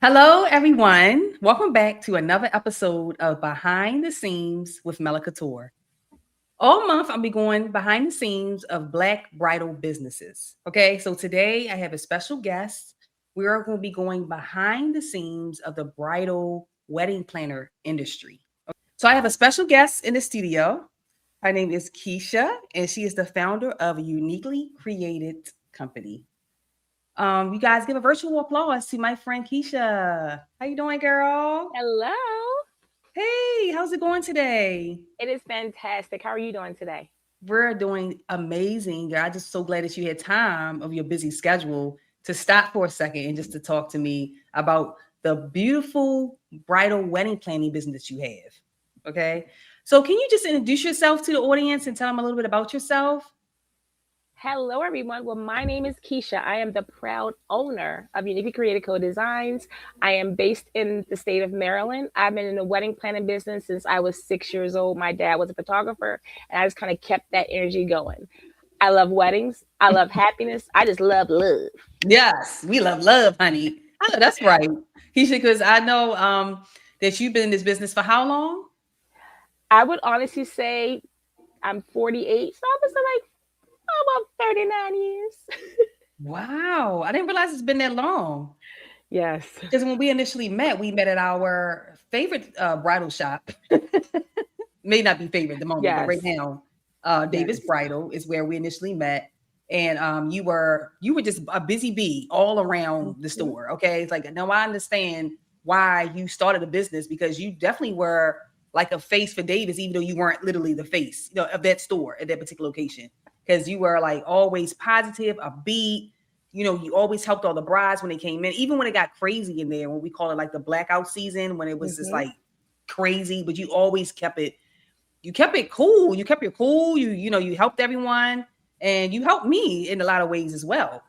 Hello, everyone. Welcome back to another episode of Behind the Scenes with Mela Couture. All month, I'll be going behind the scenes of Black bridal businesses. Okay, so today I have a special guest. We are going to be going behind the scenes of the bridal wedding planner industry. So I have a special guest in the studio. Her name is Kesha, and she is the founder of a uniquely created company. You guys give a virtual applause to my friend Keisha. How you doing, girl? Hello. Hey, how's it going today? It is fantastic. How are you doing today? We're doing amazing, girl. I'm just so glad that you had time of your busy schedule to stop for a second and just to talk to me about the beautiful bridal wedding planning business you have. Okay. So can you just introduce yourself to the audience and tell them a little bit about yourself? Hello, everyone. Well, my name is Kesha. I am the proud owner of Uniquely Created Co Designs. I am based in the state of Maryland. I've been in the wedding planning business since I was 6 years old. My dad was a photographer, and I just kind of kept that energy going. I love weddings. I love happiness. I just love love. Yes, we love, honey. I know that's right. Keisha, because I know that you've been in this business for how long? I would honestly say I'm 48, so I was like about 39 years. Wow, I didn't realize it's been that long. Yes. Because when we initially met, we met at our favorite bridal shop. May not be favorite at the moment, but right Yes. now, Davis Yes. Bridal is where we initially met. And you were just a busy bee all around the Mhm. store. Okay, it's like now I understand why you started a business because you definitely were like a face for Davis, even though you weren't literally the face, of that store at that particular location. Because you were like always positive, upbeat. You always helped all the brides when they came in, even when it got crazy in there, when we call it like the blackout season, when it was just Mhm. like crazy, but you always kept it cool. You kept it cool. You helped everyone and you helped me in a lot of ways as well.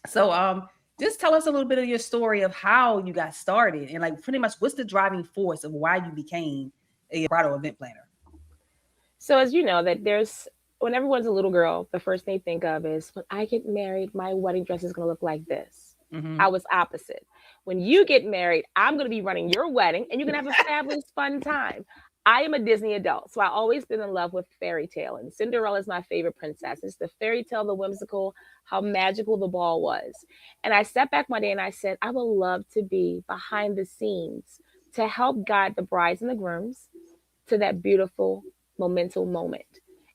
So just tell us a little bit of your story of how you got started and like pretty much what's the driving force of why you became a bridal event planner. So as you know that there's when everyone's a little girl, the first thing they think of is when I get married, my wedding dress is going to look like this. I Hmm. was opposite. When you get married, I'm going to be running your wedding and you're going to have a fabulous fun time. I am a Disney adult, so I always been in love with fairy tale, and Cinderella is my favorite princess. It's the fairy tale, the whimsical, how magical the ball was. And I sat back one day and I said, I would love to be behind the scenes to help guide the brides and the grooms to that beautiful momental moment.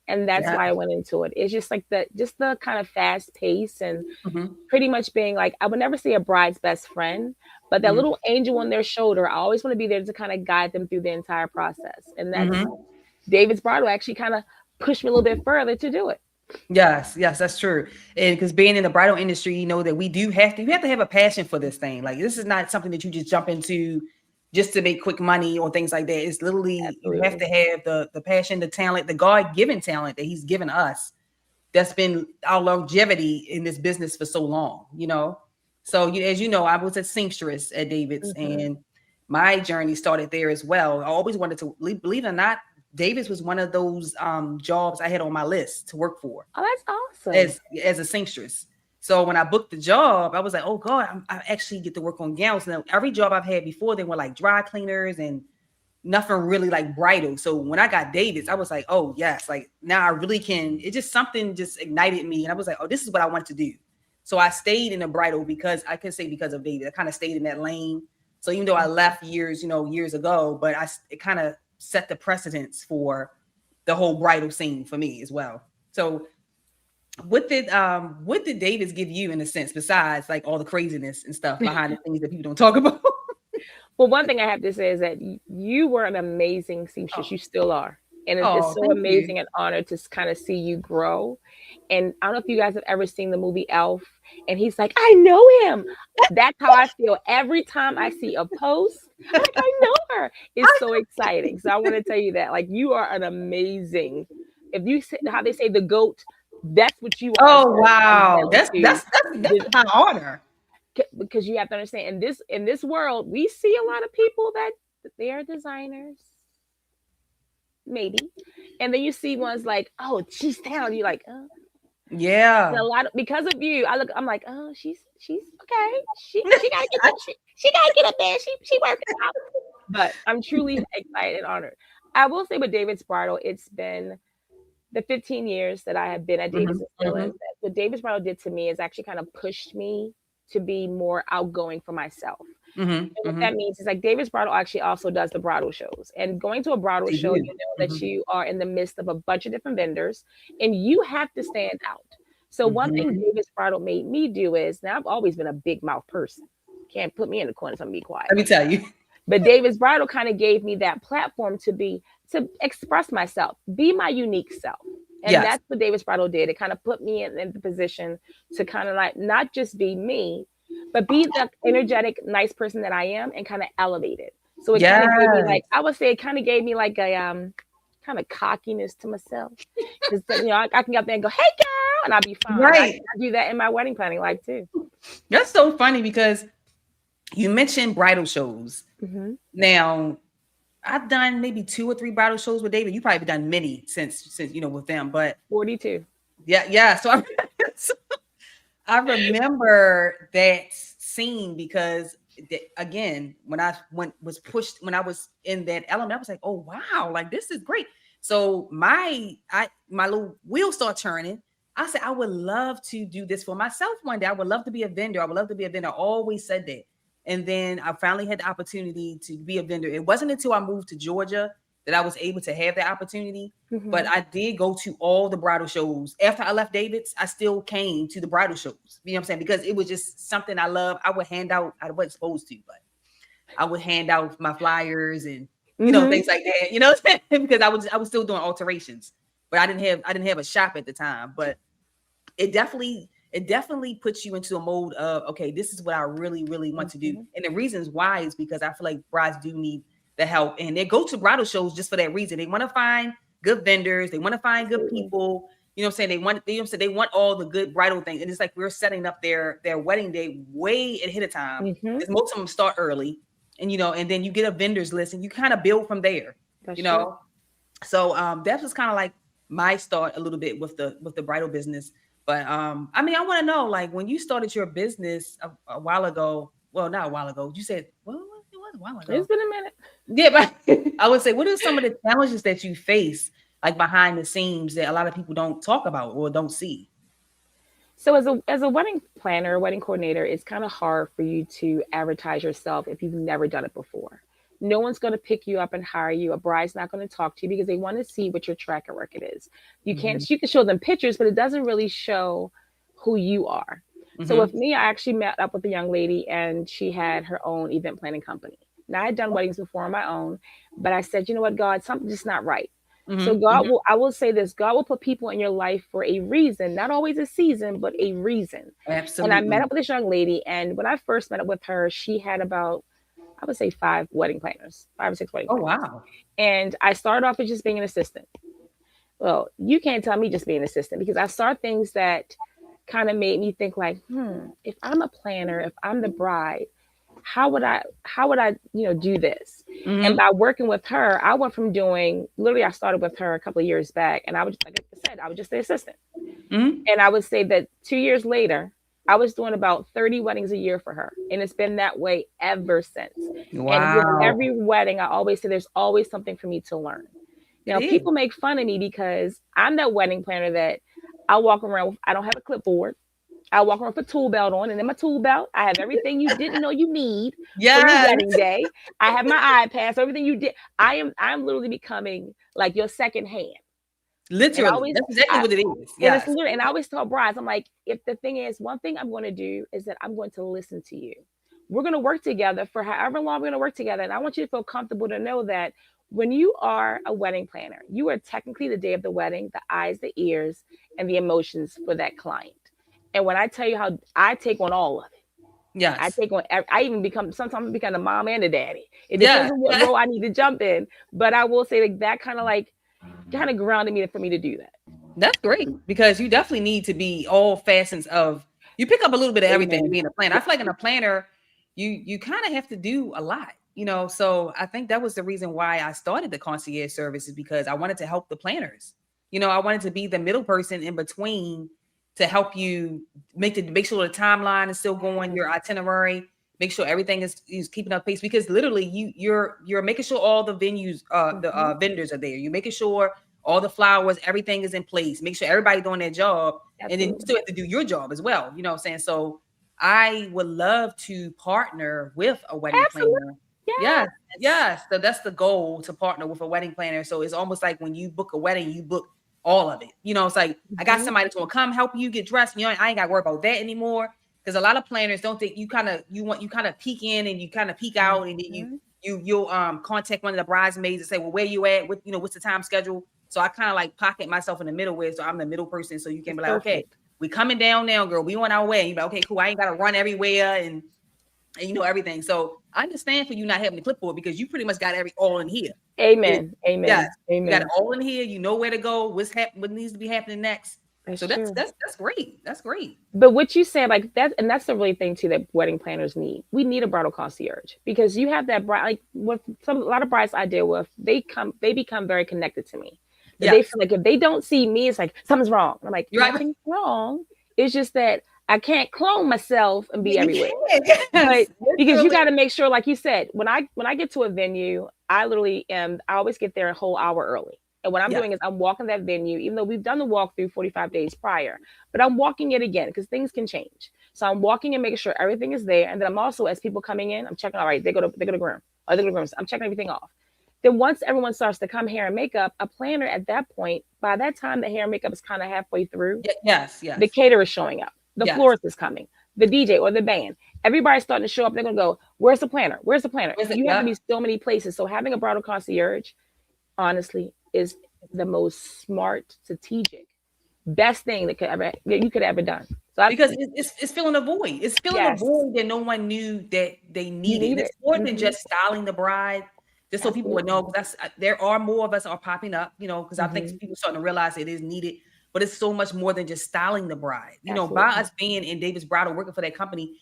And that's Yeah. why I went into it. It's just the kind of fast pace and Hmm. pretty much being like I would never say a bride's best friend, but that Hmm. little angel on their shoulder, I always want to be there to kind of guide them through the entire process. And that's Hmm. David's bridal actually kind of pushed me a little bit further to do it. Yes, yes, that's true. And because being in the bridal industry, you know that we have to have a passion for this thing. Like this is not something that you just jump into just to make quick money or things like that. It's literally you have Absolutely. to have the passion, the talent, the God given talent that He's given us. That's been our longevity in this business for so long. So as you know, I was a seamstress at David's, Hmm. and my journey started there as well. I always wanted to believe it or not. David's was one of those jobs I had on my list to work for Oh, that's awesome. as a seamstress. So when I booked the job, I was like, oh God, I actually get to work on gowns. Now every job I've had before, they were like dry cleaners and nothing really like bridal. So when I got David's, I was like, oh yes, like now I really can. It just something just ignited me, and I was like, oh, this is what I want to do. So I stayed in the bridal because I can say because of David. I kind of stayed in that lane. So even though I Mhm. left years ago, but it kind of set the precedence for the whole bridal scene for me as well. So what did Davis give you in a sense besides like all the craziness and stuff behind the things that people don't talk about? Well, one thing I have to say is that you were an amazing seamstress. Oh, You still are. And it's oh, so thank you. amazing and honor to kind of see you grow. And I don't know if you guys have ever seen the movie Elf, and he's like, I know him. That's how I feel every time I see a post. I'm like, I know her. It's so exciting. So I want to tell you that, like, you are an amazing. If you say how they say the goat, that's what you are as Oh far as it comes wow, down that's to that's that's that's this, a high honor. because you have to understand in this world we see a lot of people that they are designers, maybe, and then you see ones like, oh, she's talented. You're like, oh. And Yeah. a lot of, because of you, I'm like, oh, she's okay. She gotta get she gotta get up there. She working out. But I'm truly excited and honored. I will say with David's Bridal, it's been the 15 years that I have been at Davis Mhm, and still is. mhm, That what Davis Bridal did to me is actually kind of pushed me to be more outgoing for myself. mhm, And what mhm. that means is like Davis Bridal actually also does the bridal shows. And going to a bridal They show, you do. know that Mhm, you are in the midst of a bunch of different vendors and you have to stand out. So one thing mhm. Davis Bridal made me do is now I've always been a big mouth person. Can't put me in the corner, so I'm be quiet. Let me tell you. But Davis Bridal kind of gave me that platform to express myself, be my unique self. And Yes. that's what Davis Bridal did. It kind of put me in the position to kind of like not just be me, but be the energetic, nice person that I am and kind of elevate it. So it kind of gave me Yes. like, I would say it kind of gave me like a kind of cockiness to myself. Because you know, I can get up there and go, hey girl, and I'll be fine. And Right. I do that in my wedding planning life too. That's so funny because you mentioned bridal shows. Hmm. Now, I've done maybe two or three bridal shows with David. You probably done many since with them, but 42. yeah, yeah. So so I remember that scene because again, when I went was pushed when I was in that element, I was like, oh wow, like this is great. So my little wheel start turning. I said, I would love to do this for myself one day. I would love to be a vendor. I would love to be a vendor. I always said that. And then I finally had the opportunity to be a vendor. It wasn't until I moved to Georgia that I was able to have that opportunity. But Hmm. I did go to all the bridal shows. After I left David's, I still came to the bridal shows. You know what I'm saying? Because it was just something I love. I would hand out, I wasn't supposed to, but I would hand out my flyers and Hmm. things like that, because I was still doing alterations. But I didn't have a shop at the time. But it definitely puts you into a mode of, okay, this is what I really, really want to do. Hmm. And the reasons why is because I feel like brides do need the help. And they go to bridal shows just for that reason. They want to find good vendors, they want to find good Absolutely. people. You know what I'm saying? They want all the good bridal things. And it's like we're setting up their wedding day way ahead of time. Hmm. Because most of them start early. And then you get a vendors list and you kind of build from there, That's you true. know. So that was kind of like my start a little bit with the bridal business. But I mean, I want to know, like, when you started your business a while ago. Well, not a while ago. You said, well, it was a while It's ago. been a minute. Yeah, but I would say, what are some of the challenges that you face, like behind the scenes, that a lot of people don't talk about or don't see? So as a wedding planner, wedding coordinator, it's kind of hard for you to advertise yourself if you've never done it before. No one's going to pick you up and hire you. A bride's not going to talk to you because they want to see what your track record is. Hmm. You can show them pictures, but it doesn't really show who you are. So with Hmm. me, I actually met up with a young lady and she had her own event planning company. Now I had done weddings before on my own, but I said, you know what, God, something's just not right. So Hmm. Hmm. I will say this, God will put people in your life for a reason, not always a season, but a reason. And I met Absolutely. up with this young lady, and when I first met up with her, she had about, I would say, five wedding planners, 5 or 6 wedding Oh planners. wow. And I started off as just being an assistant. Well, you can't tell me just being an assistant because I saw things that kind of made me think like, if I'm a planner, if I'm the bride, how would I do this? And Hmm. by working with her, I went from doing literally I started with her a couple of years back and I was like I said, I was just the assistant. Hmm. And I would say that 2 years later, I was doing about 30 weddings a year for her. And it's been that way ever since. And with Wow. every wedding, I always say there's always something for me to learn. It Now, is. people make fun of me because I'm that wedding planner that I walk around with, I don't have a clipboard. I walk around with a tool belt on, and in my tool belt, I have everything you didn't know you need for your Yes. wedding day. I have my iPad, so everything you did. I'm literally becoming like your second hand. And I Literally. always That's exactly I what it is. and it's Yes. literally, and I always tell brides, I'm like, if the thing is, one thing I'm going to do is that I'm going to listen to you. We're going to work together for however long we're going to work together. And I want you to feel comfortable to know that when you are a wedding planner, you are technically the day of the wedding, the eyes, the ears, and the emotions for that client. And when I tell you how I take on all of it, I Yes. take on, I even sometimes I become the mom and the daddy. It depends Yes. on what role I need to jump in. But I will say like that kind of grounded me for me to do that. That's great because you definitely need to be all facets of. You pick up a little bit of everything Amen. being a planner. I feel like in a planner, you kind of have to do a lot, So I think that was the reason why I started the concierge services because I wanted to help the planners. I wanted to be the middle person in between to help you make sure the timeline is still going, your itinerary, make sure everything is keeping up pace, because literally you're making sure all the venues, the vendors are there. You're making sure all the flowers, everything is in place. Make sure everybody's doing their job, and then you Absolutely. still have to do your job as well. You know what I'm saying? So I would love to partner with a wedding Absolutely. planner. Yes, Yes. yes. So that's the goal, to partner with a wedding planner. So it's almost like when you book a wedding, you book all of it. You know, it's like I got somebody that's gonna come help you get dressed. You know, I ain't got to worry about that anymore. Because a lot of planners don't think you kind of peek in and you kind of peek out, and then you'll contact one of the bridesmaids and say, well, where you at? What's the time schedule? So I kind of like pocket myself in the middle with, so I'm the middle person. So you can be like, okay, we coming down now, girl. We on our way. You be like, okay, cool. I ain't gotta run everywhere and everything. So I understand for you not having the clipboard, because you pretty much got all in here. Amen. Amen. Yeah, Amen. you got it all in here. You know where to go. What needs to be happening next. That's So true. that's great. That's great. But what you said, like that, and that's the really thing too that wedding planners need. We need a bridal concierge, because you have that bride. Like with a lot of brides I deal with, they become very connected to me. But they Yes. feel like if they don't see me, it's like something's wrong. And I'm like, You're right. nothing's wrong. It's just that I can't clone myself and be You everywhere. can. Yes. But because you Literally. got to make sure, like you said, when I get to a venue, I literally am. I always get there a whole hour early. And what I'm Yes. doing is I'm walking that venue, even though we've done the walkthrough 45 days prior, but I'm walking it again because things can change. So I'm walking and making sure everything is there. And then I'm also, as people coming in, I'm checking, all right, they go to groom. Or they go to groom. I'm checking everything off. Then once everyone starts to come hair and makeup, a planner at that point, by that time the hair and makeup is kind of halfway through, Yes. the Yes. caterer is showing up, the Yes. florist is coming, the DJ or the band. Everybody's starting to show up. They're going to go, where's the planner? Where's the planner? Where's it? You have to Yeah. be so many places. So having a bridal concierge, honestly, is the most smart, strategic, best thing that you could ever done. So Because it's filling a void. It's filling a yes, void that no one knew that they you needed. need And it. it's more than just styling the bride, just so people would Absolutely. know. Because there are more of us are popping up. Because I think people starting to realize it is needed. But it's so much more than just styling the bride. By Absolutely. us being in Davis Bridal, working for that company,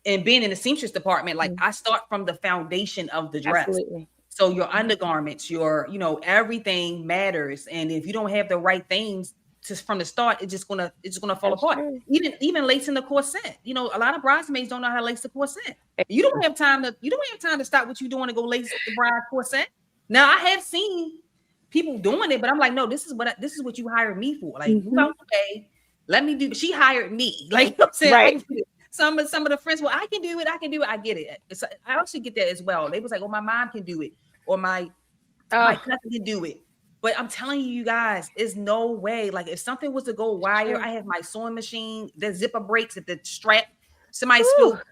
and being in the seamstress department, like Mhm. I start from the foundation of the dress. Absolutely. So your undergarments, everything matters. And if you don't have the right things just from the start, it's just gonna fall That's apart. true. Even lacing the corset. A lot of bridesmaids don't know how to lace the corset. You don't have time to stop what you're doing to go lace the bride corset. Now I have seen people doing it, but I'm like, no, this is what you hired me for. Like, move Hmm. out the way. Let me do. She hired me. Like, I'm saying, Right. some of the friends, well, I can do it. I can do it. I get it. I also get that as well. They was like, oh, my mom can do it, or my Oh, cousin can do it. But I'm telling you guys, there's no way. Like, if something was to go wire, true. I have my sewing machine, the zipper breaks, if the strap, somebody Whew. spilled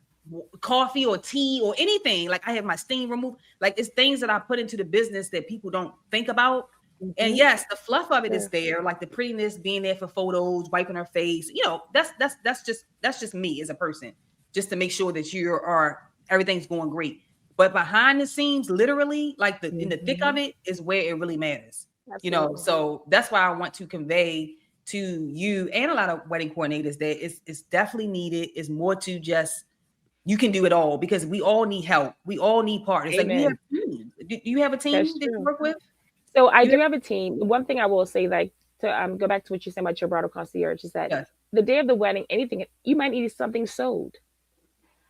coffee or tea or anything, like I have my steam removed. Like, it's things that I put into the business that people don't think about. And Hmm. yes, the fluff of it is True. there, like the prettiness being there for photos, wiping her face. That's just me as a person, just to make sure that everything's going great. But behind the scenes, literally, like in the thick of Hmm. it, is where it really matters. Absolutely. So that's why I want to convey to you and a lot of wedding coordinators that it's definitely needed. It's more to just, you can do it all, because we all need help. We all need partners. Like, we have Amen. teams. Do you have a That's team that you true. work with? So I You do have, have a team. One thing I will say, like to go back to what you said about your bridal concierge, is that yes. the day of the wedding, anything you might need something sewed.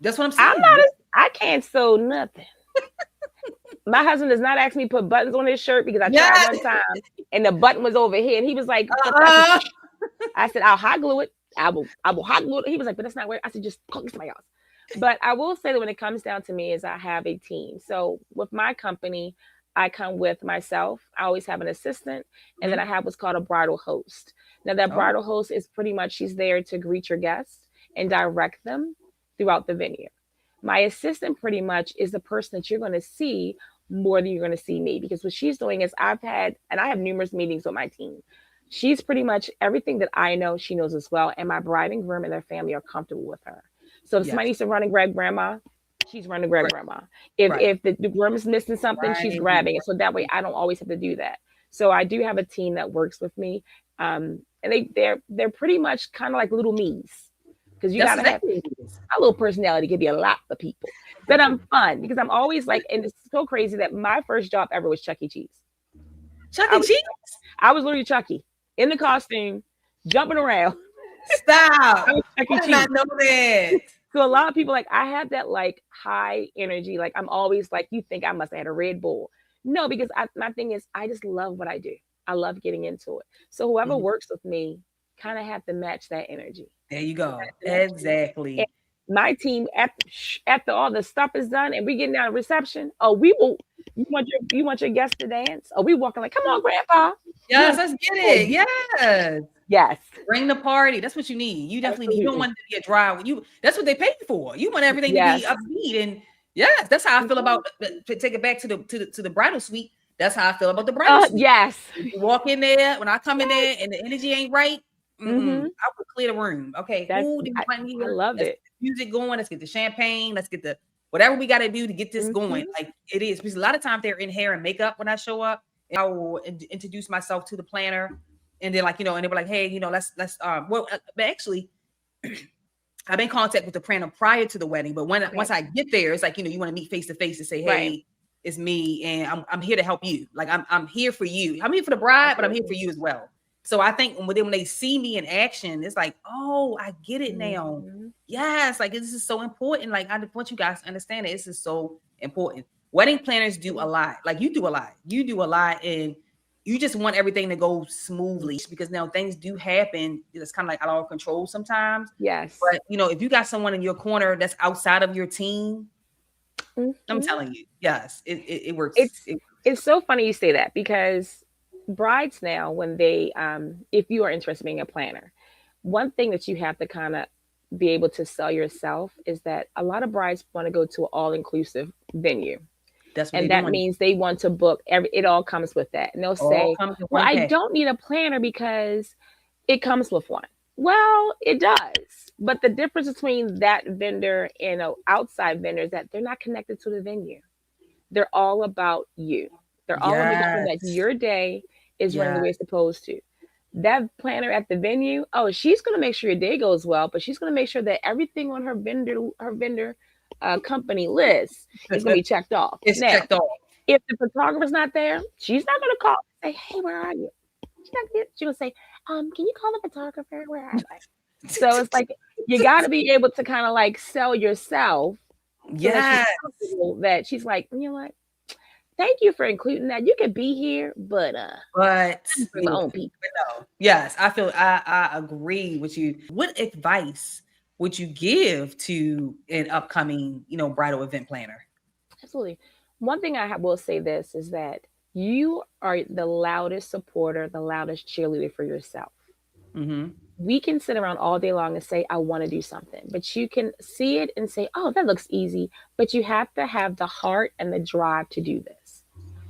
That's what I'm I'm saying. not. I can't sew nothing. My husband does not ask me to put buttons on his shirt because I tried Yes. one time and the button was over here and he was like, but Uh, I said, I'll hot glue it. I will hot glue it. He was like, but that's not where I said, just call me somebody else. But I will say that when it comes down to me is I have a team. So with my company, I come with myself. I always have an assistant, and then I have what's called a bridal host. Now that oh, bridal host is pretty much she's there to greet your guests and direct them throughout the venue. My assistant pretty much is the person that you're going to see more than you're going to see me, because what she's doing is I have numerous meetings with my team. She's pretty much everything that I know, she knows as well. And my bride and groom and their family are comfortable with her. So if somebody yes. needs to run and grab grandma, she's running to grab Right. grandma. If Right. the groom is missing something, she's Right. grabbing it. So that way I don't always have to do that. So I do have a team that works with me. And they're pretty much kind of like little me's, because you That's gotta have exactly what it is. my little personality can be a lot for people. But I'm fun because I'm always like, and it's so crazy that my first job ever was Chuck E. Cheese. Chuck I E. was Cheese. I was literally Chucky in the costume, jumping around. Stop. I was Chuck E. I did not Cheese. know that. So a lot of people like I have that like high energy. Like I'm always like, you think I must have had a Red Bull. No, because my thing is I just love what I do. I love getting into it. So whoever Mhm. works with me kind of have to match that energy. There you go. To match it. And Exactly. my team after all the stuff is done and we getting down to reception. Oh, we will. You want your guests to dance? Oh, we walking like, come on, Grandpa. You Yes, want let's get oh, it. Yes. yes, Bring the party. That's what you need. You definitely need. You don't absolutely, want it to be a dry. You. That's what they pay you for. You want everything to be yes. upbeat and yes. That's how I feel Mhm. about. To take it back to the bridal suite. That's how I feel about the bridal suite. Yes, If you walk in there when I come in yes. there and the energy ain't right, Hmm. I would clear the room. Okay, That's who do we I, want I here? love Let's it. get the music going. Let's get the champagne. Let's get the whatever we got to do to get this going. Hmm. Like it is because a lot of times they're in hair and makeup when I show up. And I will introduce myself to the planner, and they're like, and they were like, hey, let's well, but actually. I've been in contact with the planner prior to the wedding, but Okay, once I get there, it's like you want to meet face to face and say, right. "Hey, it's me, and I'm here to help you. Like I'm here for you. I'm here for the bride, but I'm here for Absolutely. you as well." So I think when they see me in action, it's like, "Oh, I get it now. Hmm. Yes, like this is so important. Like I want you guys to understand it. This is so important. Wedding planners do a lot. Like you do a lot. You do a lot, and you just want everything to go smoothly because now things do happen. It's kind of like out of our control sometimes, Yes. but if you got someone in your corner that's outside of your team, I'm Hmm. telling you, yes, it works. It's it's so funny you say that because brides now, when they if you are interested in being a planner, one thing that you have to kind of be able to sell yourself is that a lot of brides want to go to an all-inclusive venue. That's what they're And that doing. means they want to book it all comes with that. And they'll All say, comes in well, one I package. don't need a planner because it comes with one. Well, it does. But the difference between that vendor and an outside vendor is that they're not connected to the venue. They're all about you. They're all about making sure that Yes, your day is running the yeah, way it's supposed to. That planner at the venue, oh, she's going to make sure your day goes well, but she's going to make sure that everything on her vendor company list is going to be checked off. it's Now, checked off. if the photographer's not there, she's not going to call and say, "Hey, where are you?" She's gonna say, "Can you call the photographer? Where are they?" So it's like you got to be able to kind of like sell yourself so that she's Yes, comfortable. That she's like, you know what? Thank you for including that. You could be here, but but I'm bring you my know, own people. yes, I agree with you. What advice would you give to an upcoming bridal event planner? Absolutely. One thing will say this is that you are the loudest supporter, the loudest cheerleader for yourself. Mm-hmm. We can sit around all day long and say, I want to do something, but you can see it and say, oh, that looks easy. But you have to have the heart and the drive to do this.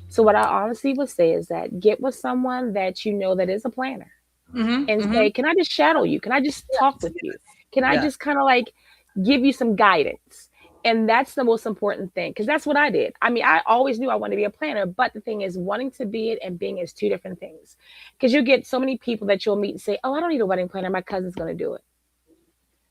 So, what I honestly would say is that get with someone that you know that is a planner Mm-hmm. and Mm-hmm. say, can I just shadow you? Can I just talk with you? Can I Yeah. just kind of like give you some guidance? And that's the most important thing because that's what I did. I mean, I always knew I wanted to be a planner, but the thing is, wanting to be it and being is two different things. Because you get so many people that you'll meet and say, oh, I don't need a wedding planner. My cousin's going to do it.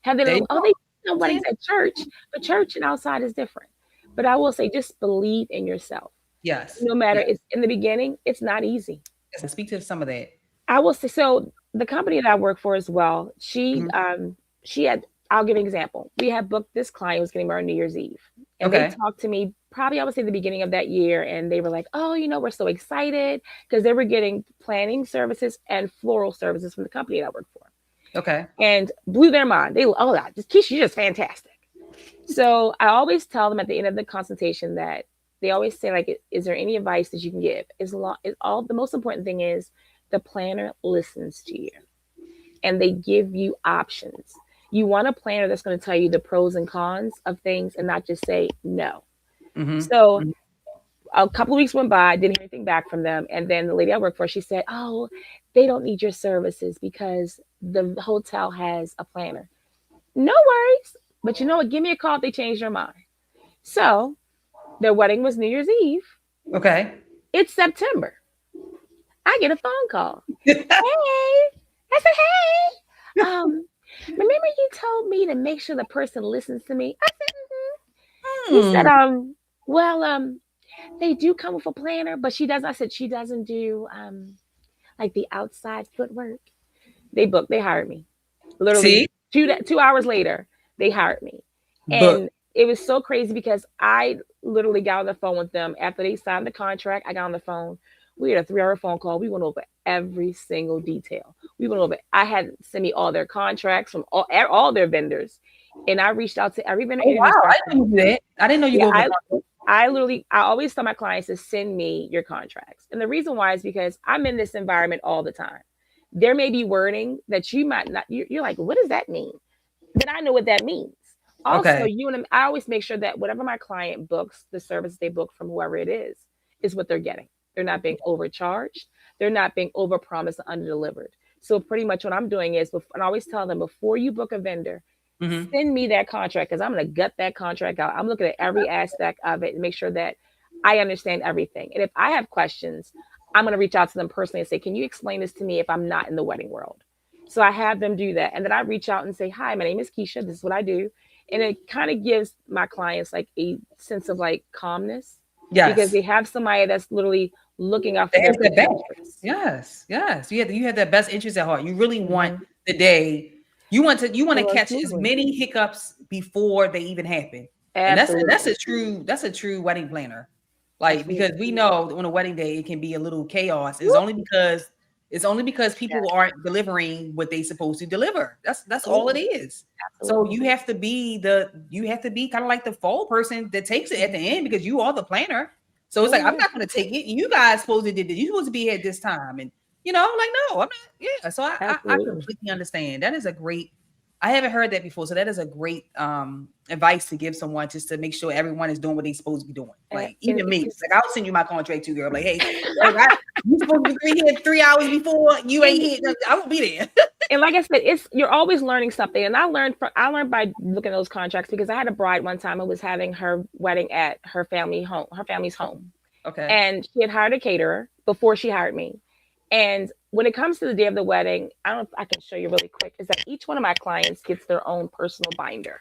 Have they, There you oh, go. they do weddings at church, but church and outside is different. But I will say, just believe in yourself. Yes. No matter, Yes. it's in the beginning, it's not easy. Yes. And speak to some of that. I will say so. The company that I work for as well, Mhm. she had. I'll give an example. We had booked this client who was getting married on New Year's Eve, and they Okay. talked to me probably I would say the beginning of that year, and they were like, "Oh, we're so excited because they were getting planning services and floral services from the company that I work for, Okay. and blew their mind. They oh, just Keisha, you're just fantastic." So I always tell them at the end of the consultation that they always say like, "Is there any advice that you can give?" All the most important thing is the planner listens to you and they give you options. You want a planner that's going to tell you the pros and cons of things and not just say no. Mm-hmm. So a couple of weeks went by, I didn't hear anything back from them. And then the lady I work for, she said, oh, they don't need your services because the hotel has a planner. No worries. But you know what? Give me a call if they change their mind. So their wedding was New Year's Eve. Okay. It's September. I get a phone call. Hey. I said, hey. Remember you told me to make sure the person listens to me? I said, mm-hmm. He said, Hmm. well, they do come with a planner, but she doesn't. I said she doesn't do like the outside footwork. They hired me. Literally See, 2 hours later, they hired me. but And it was so crazy because I literally got on the phone with them after they signed the contract. I got on the phone. We had a 3 hour phone call. We went over every single detail. We went over. I had sent me all their contracts from all their vendors, and I reached out to every vendor oh interview wow, I specialist. didn't know you do that. I didn't know you Yeah, go over the I always tell my clients to send me your contracts. And the reason why is because I'm in this environment all the time. There may be wording that you might not, you're like, what does that mean? Then I know what that means. Also, Okay. you and I always make sure that whatever my client books, the service they book from whoever it is what they're getting. They're not being overcharged. They're not being overpromised and underdelivered. So pretty much what I'm doing is, and I always tell them before you book a vendor, Mm-hmm. send me that contract because I'm going to gut that contract out. I'm looking at every aspect of it and make sure that I understand everything. And if I have questions, I'm going to reach out to them personally and say, can you explain this to me if I'm not in the wedding world? So I have them do that. And then I reach out and say, hi, my name is Kesha. This is what I do. And it kind of gives my clients like a sense of like calmness because Yes. they have somebody that's literally looking out for It their has that best back. interests. Yes, yes. You have that best interest at heart. You really want Mm-hmm. the day. You want To to run catch as smoothly. many hiccups before they even happen. And Absolutely. that's a true wedding planner. Like because Absolutely. we know that on a wedding day it can be a little chaos. Woo! It's only because Yes. people aren't delivering what they supposed to deliver. That's all it Absolutely. is. So Absolutely. you have to be kind of like the fall person that takes it at the Mhm. end because you are the planner. So it's Oh like I'm yeah. not going to take it. You guys supposed to did this. You supposed to be here at this time, and like no, I'm not. Yeah. So I Absolutely. completely understand. That is a great. I haven't heard that before. So that is a great advice to give someone just to make sure everyone is doing what they're supposed to be doing. Like And even me, because like I'll send you my contract too, girl. Like hey, you supposed to be here 3 hours before you ain't and here. I won't be there. and like I said, it's you're always learning something. And I learned by looking at those contracts because I had a bride one time who was having her wedding at her family's home. Okay. And she had hired a caterer before she hired me. And when it comes to the day of the wedding, I don't know if I can show you really quick, is that each one of my clients gets their own personal binder.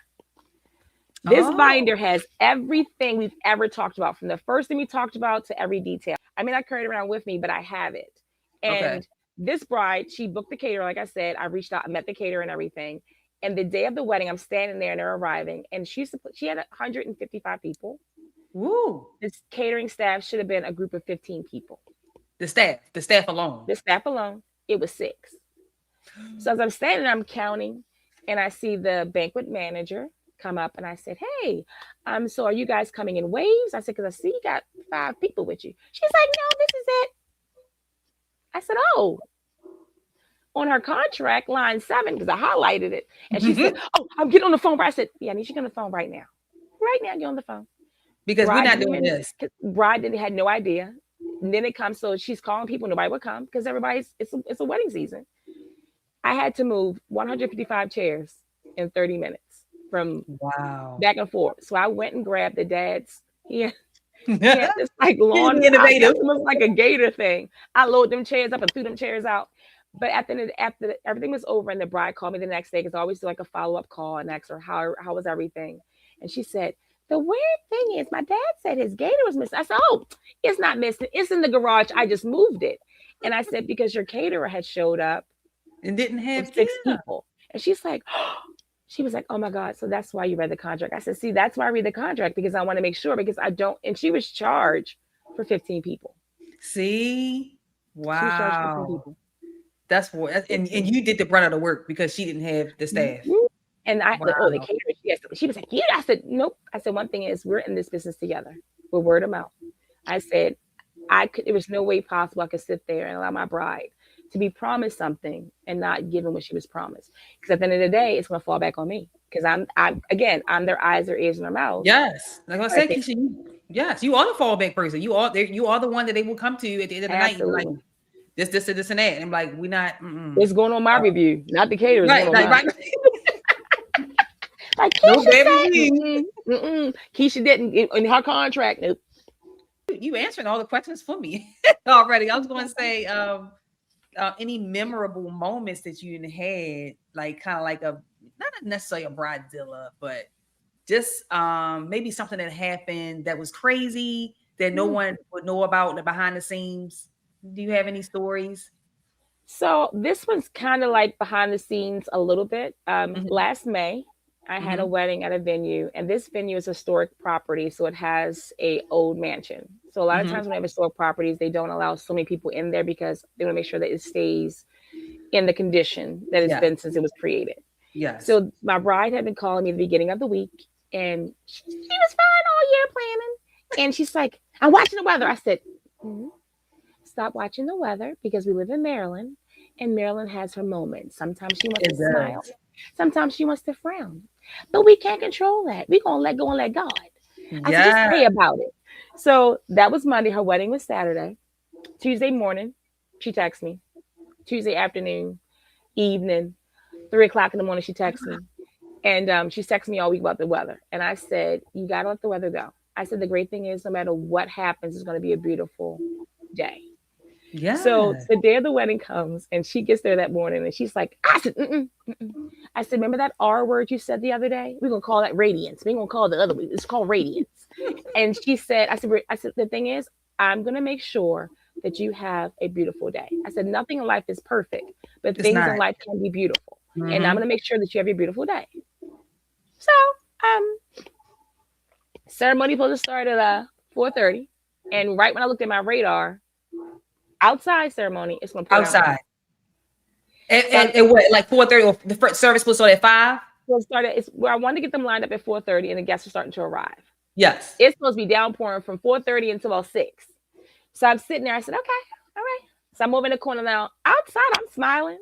This Oh. binder has everything we've ever talked about, from the first thing we talked about to every detail. I mean, I carry it around with me, but I have it. Okay. And this bride, she booked the caterer. Like I said, I reached out, I met the caterer and everything. And the day of the wedding, I'm standing there and they're arriving. And she had 155 people. Woo. This catering staff should have been a group of 15 people. The staff alone. The staff alone, it was six. So as I'm standing, I'm counting, and I see the banquet manager come up, and I said, "Hey, so are you guys coming in waves?" I said, "Because I see you got 5 people with you." She's like, "No, this is it." I said, "Oh, on her contract, line 7, because I highlighted it." And she said, "Oh, I'm getting on the phone." I said, "Yeah, I need you to get on the phone right now. Right now, get on the phone." Because we're Bride not didn't doing even, this. bride didn't had no idea. And then it comes, so she's calling people. Nobody would come because everybody's it's a wedding season. I had to move 155 chairs in 30 minutes from Wow. back and forth. So I went and grabbed the dad's. He had You're this like lawn. I guess innovative. it was like a gator thing. I loaded them chairs up and threw them chairs out. But after everything was over and the bride called me the next day because I always do like a follow up call and ask her how was everything, and she said the weird thing is my dad said his gator was missing. I said, oh, it's not missing. It's in the garage. I just moved it. And I said because your caterer had showed up And didn't with have six yeah. people. And she's like, she was like, oh my God. So that's why you read the contract. I said, see, that's why I read the contract because I want to make sure because I don't. And she was charged for 15 people. See? She was charged for 15 Wow. people. That's what and 15. you did the brunt of the work because she didn't have the staff. Mhm. And I, oh, the Wow. caterer, she was like, yeah. I said, nope. I said, one thing is we're in this business together. We're word of mouth. I said, there was no way possible I could sit there and allow my bride to be promised something and not given what she was promised. Because at the end of the day, it's going to fall back on me. Because I'm their eyes, their ears, and their mouth. Yes. Like I I said, think Keisha, yes, you are the fallback person. You are the one that they will come to at the end of the night and be like, absolutely. this, and that. And I'm like, we're not, It's going on my review, not the caterers. Going right, on mine. right. Like No Kesha bad said, review. Keisha didn't in her contract. Nope. You answering all the questions for me already. I was going to say, any memorable moments that you had, like kind of like not necessarily a bridezilla, but just maybe something that happened that was crazy that no Hmm. one would know about the behind the scenes. Do you have any stories? So this one's kind of like behind the scenes a little bit. Mhm, Last May, I had a mhm, wedding at a venue, and this venue is a historic property, so it has a old mansion. So a lot of mhm. times when they have historic properties, they don't allow so many people in there because they want to make sure that it stays in the condition that it's Yes, been since it was created. yes. So my bride had been calling me at the beginning of the week, and she was fine all year planning, and she's like, "I'm watching the weather." I said, "Mhm. Stop watching the weather because we live in Maryland, and Maryland has her moments. Sometimes she wants to It smile, does. sometimes she wants to frown. But we can't control that. We're going to let go and let God." I said, "Just Yeah. pray about it." So that was Monday. Her wedding was Saturday. Tuesday morning, she texts me. Tuesday afternoon, evening, 3 o'clock in the morning, she texts me. And she's texting me all week about the weather. And I said, "You got to let the weather go." I said, "The great thing is, no matter what happens, it's going to be a beautiful day." So Yes. the day of the wedding comes, and she gets there that morning, and she's like, I said, mm-mm, mm-mm. I said, "Remember that R word you said the other day? We're gonna call that radiance. We ain't gonna call it the other way. It's called radiance." And she said, I said, "The thing is, I'm gonna make sure that you have a beautiful day." I said, "Nothing in life is perfect, but It's things in not. life can be beautiful, and I'm Mhm. gonna make sure that you have a beautiful day." So, um, ceremony supposed to start at 4:30, and right when I looked at my radar, outside ceremony, it's gonna pour down rain. Outside. And, So I'm and, and what, like 4:30, or the first service was on at 5? We'll start at, it's where I wanted to get them lined up at 4:30, and the guests are starting to arrive. Yes. It's supposed to be downpouring from 4:30 until about 6. So I'm sitting there. I said, "Okay, all right." So I'm moving the corner now. Outside, I'm smiling.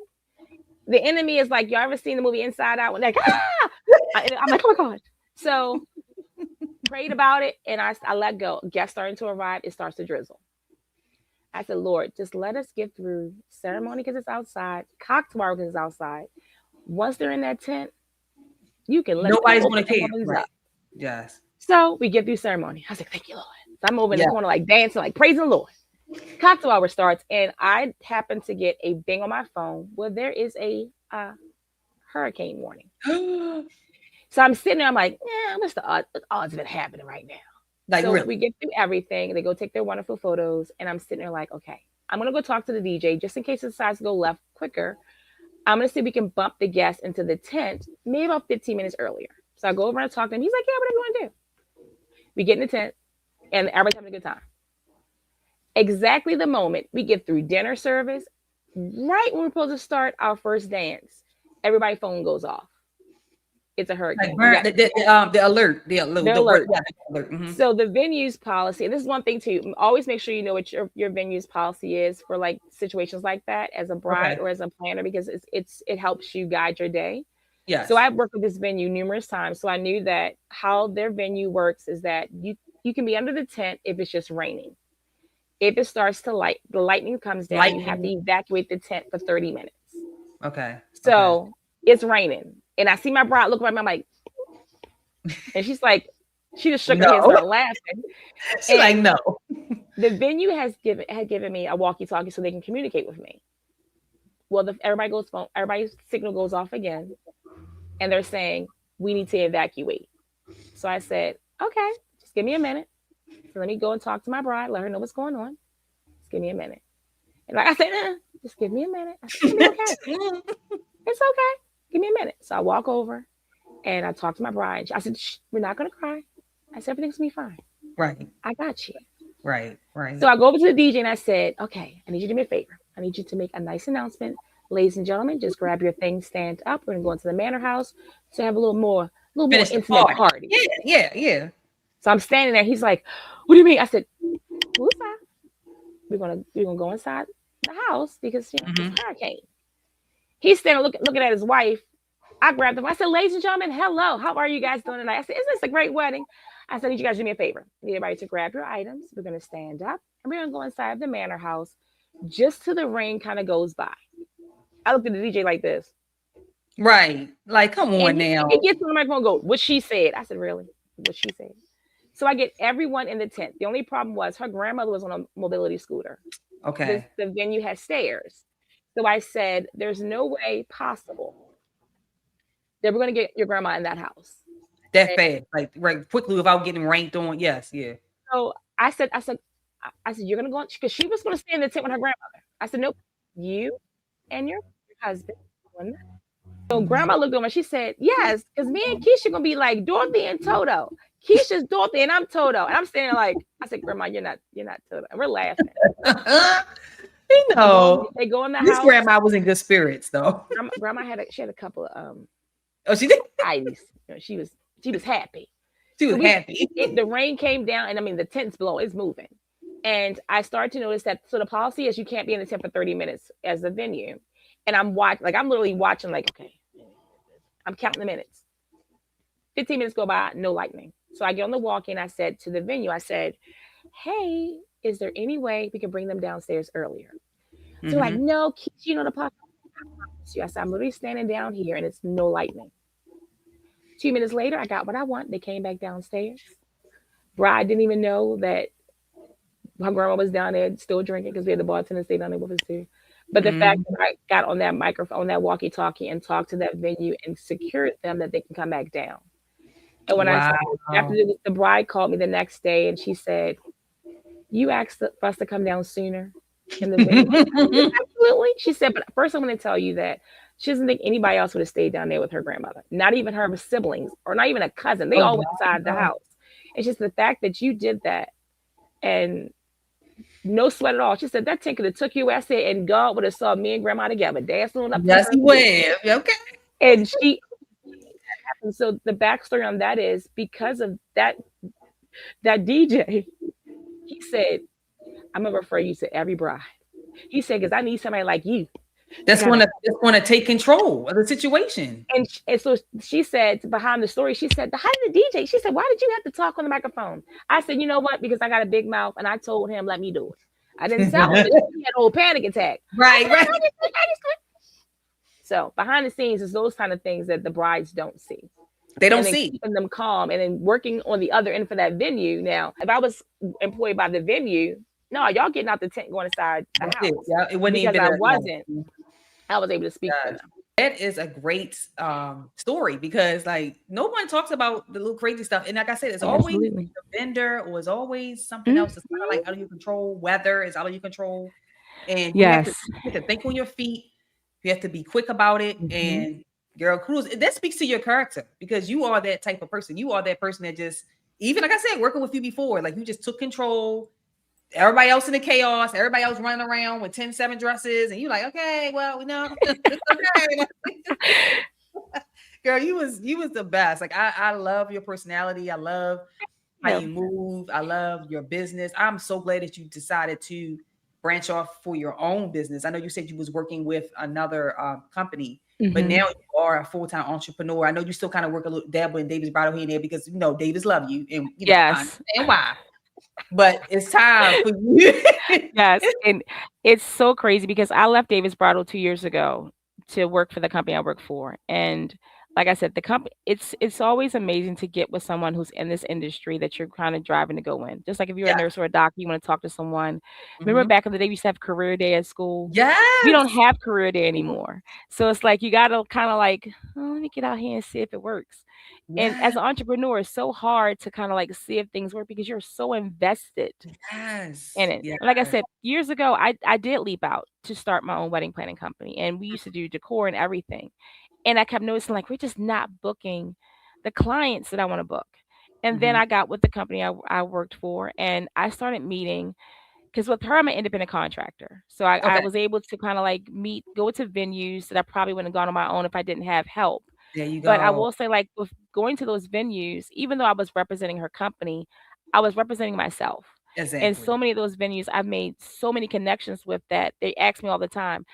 The enemy is like, y'all ever seen the movie Inside Out? When like, ah! I'm like, "Oh my God." So prayed about it, and I let go. Guests starting to arrive. It starts to drizzle. I said, "Lord, just let us get through ceremony because it's outside, cocktail hour because it's outside. Once they're in that tent, you can Nobody's open gonna the care. heavens Right. up." Yes. So we get through ceremony. I was like, "Thank you, Lord." So I'm over in the Yeah. corner, like dancing, like praising the Lord. Cocktail hour starts, and I happen to get a bing on my phone where there is a hurricane warning. So I'm sitting there, I'm like, "Yeah, what's the odds of it happening right now?" Like, So really. we get through everything. They go take their wonderful photos, and I'm sitting there like, okay, I'm gonna go talk to the DJ just in case it decides to go left quicker. I'm gonna see if we can bump the guests into the tent maybe about 15 minutes earlier. So I go over and talk to him. He's like, "Yeah, whatever you want to do." We get in the tent, and everybody's having a good time. Exactly the moment we get through dinner service, right when we're supposed to start our first dance, everybody's phone goes off. It's a Like, hurricane. We burn got the alert, the alert, the the word, alert. yeah, the alert. Mhm. So the venue's policy, and this is one thing too, always make sure you know what your venue's policy is for like situations like that as a bride Okay. or as a planner because it helps you guide your day. So Yes. I've worked with this venue numerous times, so I knew that how their venue works is that you can be under the tent if it's just raining. If it starts to light, the lightning comes down, you have to Lightning. evacuate the tent for 30 minutes. Okay. Okay. So it's raining. And I see my bride look at me, I'm like, and she's like, she just shook her head and No. started laughing. She's like, And no. the venue had given me a walkie-talkie so they can communicate with me. Well, everybody's signal goes off again, and they're saying we need to evacuate. So I said, "Okay, just give me a minute. So let me go and talk to my bride, let her know what's going on. Just give me a minute." And like I said, just give me a minute. I said, "It's gonna be okay. It's okay. Give me a minute." So I walk over and I talk to my bride. I said, "Shh, we're not gonna cry." I said, "Everything's gonna be fine. Right. I got you." Right. So Right. I go over to the DJ and I said, "Okay, I need you to do me a favor. I need you to make a nice announcement. Ladies and gentlemen, just grab your things, stand up. We're gonna go into the manor house to have a little more Finish the intimate party. party." Yeah. Yeah. Yeah. So I'm standing there. He's like, "What do you mean?" I said, "Woosah. We're gonna go inside the house because it's Hmm. a hurricane." He's standing looking at his wife. I grabbed him. I said, "Ladies and gentlemen, hello. How are you guys doing tonight?" I said, "Isn't this a great wedding?" I said, "I need you guys to do me a favor. I need everybody to grab your items. We're gonna stand up and we're gonna go inside the manor house just till the rain kind of goes by." I looked at the DJ like this. Right. Like, come And on he now. gets on the microphone and go, "What she said." I said, "Really? What she said?" So I get everyone in the tent. The only problem was her grandmother was on a mobility scooter. Okay. The venue has stairs. So I said, "There's no way possible that we're going to get your grandma in that house." That And fast. Like, right, quickly without getting ranked on. Yes. Yeah. so I said, "You're going to go," because she was going to stay in the tent with her grandmother. I said, "Nope, you." and your husband doing that?" So grandma looked over and she said, "Yes, because me and Keisha gonna be like Dorothy and Toto. Keisha's Dorothy and I'm Toto." And I'm standing like, I said, "Grandma, you're not Toto." And we're laughing. You They go in, know, they go in the this house. grandma was in good spirits, though. Grandma she had a couple of Oh, she did. ities. She was happy. She So was happy. the rain came down, and I mean the tent's blowing, it's moving. And I started to notice that, so the policy is you can't be in the tent for 30 minutes as the venue. And I'm literally watching, like, okay, I'm counting the minutes. 15 minutes go by, no lightning. So I get on the walk in, I said to the venue, I said, "Hey, is there any way we can bring them downstairs earlier?" So like, Mm-hmm. "No, the policy." I said, "I'm literally standing down here and it's no lightning." 2 minutes later, I got what I want. They came back downstairs. Bride didn't even know that my grandma was down there still drinking, because we had the bartender stay down there with us too. But the fact Mm-hmm. that I got on that microphone, on that walkie-talkie, and talked to that venue and secured them that they can come back down. And when I Wow. after the bride called me the next day and she said, "You asked for us to come down sooner in the venue." Absolutely. She said, "But first I'm going to tell you that she doesn't think anybody else would have stayed down there with her grandmother. Not even her siblings or not even a cousin. They Oh, all went inside the wow. house. It's just the fact that you did that, and no sweat at all." She said, "That thing could have took you." I said, "And God would have saw me and grandma together dancing on up to Yes, her he feet." would. Okay. And so the backstory on that is because of that DJ, he said, "I'm gonna refer you to every bride." He said, "Because I need somebody like you to That's kind of." gonna take control of the situation. And so she said, behind the story, she said, "How did the DJ?" She said, "Why did you have to talk on the microphone?" I said, "You know what? Because I got a big mouth, and I told him, let me do it. I didn't tell him that he had a whole panic attack." I Right, said, right. I just. So behind the scenes is those kind of things that the brides don't see. They don't And then see. keeping them calm, and then working on the other end for that venue. Now, if I was employed by the venue, no, y'all getting out the tent, going inside the That's it. house. Yeah, it wouldn't even Because been I a wasn't, I was able to speak for yeah. them. That is a great story because like no one talks about the little crazy stuff. And like I said, it's always Absolutely. a vendor or it's always something else that's kind of Mhm. like out of your control. Weather is out of your control. And Yes. you have to think on your feet. You have to be quick about it. Mhm. And girl, kudos. That speaks to your character because you are that type of person. You are that person that just, even like I said, working with you before, like you just took control. Everybody else in the chaos, everybody else running around with 10-7 dresses, and you like, okay, well, we know it's okay. Girl, you was the best. Like I love your personality. I love how Yeah. you move. I love your business. I'm so glad that you decided to branch off for your own business. I know you said you was working with another company, but Mhm. now you are a full-time entrepreneur. I know you still kind of work a little dabble in David's bridal here and there because Davis love you, and I Yes. understand why. But it's time for you. Yes, and it's so crazy because I left Davis Bridal 2 years ago to work for the company I work for, and like I said, the company it's always amazing to get with someone who's in this industry that you're kinda driving to go in. Just like if you're a Yeah. nurse or a doctor, you wanna talk to someone. Remember Mhm. back in the day, we used to have career day at school? We don't Yes. have career day anymore. So it's like you gotta kinda like, "Oh, let me get out here and see if it works." And Yes. as an entrepreneur, it's so hard to kinda like see if things work because you're so invested in Yes. it. Yes. And like I said, years ago, I did leap out to start my own wedding planning company, and we used to do decor and everything. And I kept noticing, like, we're just not booking the clients that I want to book. And then Mhm. I got with the company I worked for, and I started meeting because with her, I'm an independent contractor. So I Okay. was able to kind of like go to venues that I probably wouldn't have gone on my own if I didn't have help. There you But I go. will say, like, with going to those venues, even though I was representing her company, I was representing myself. And Exactly. so many of those venues, I've made so many connections with that they ask me all the time,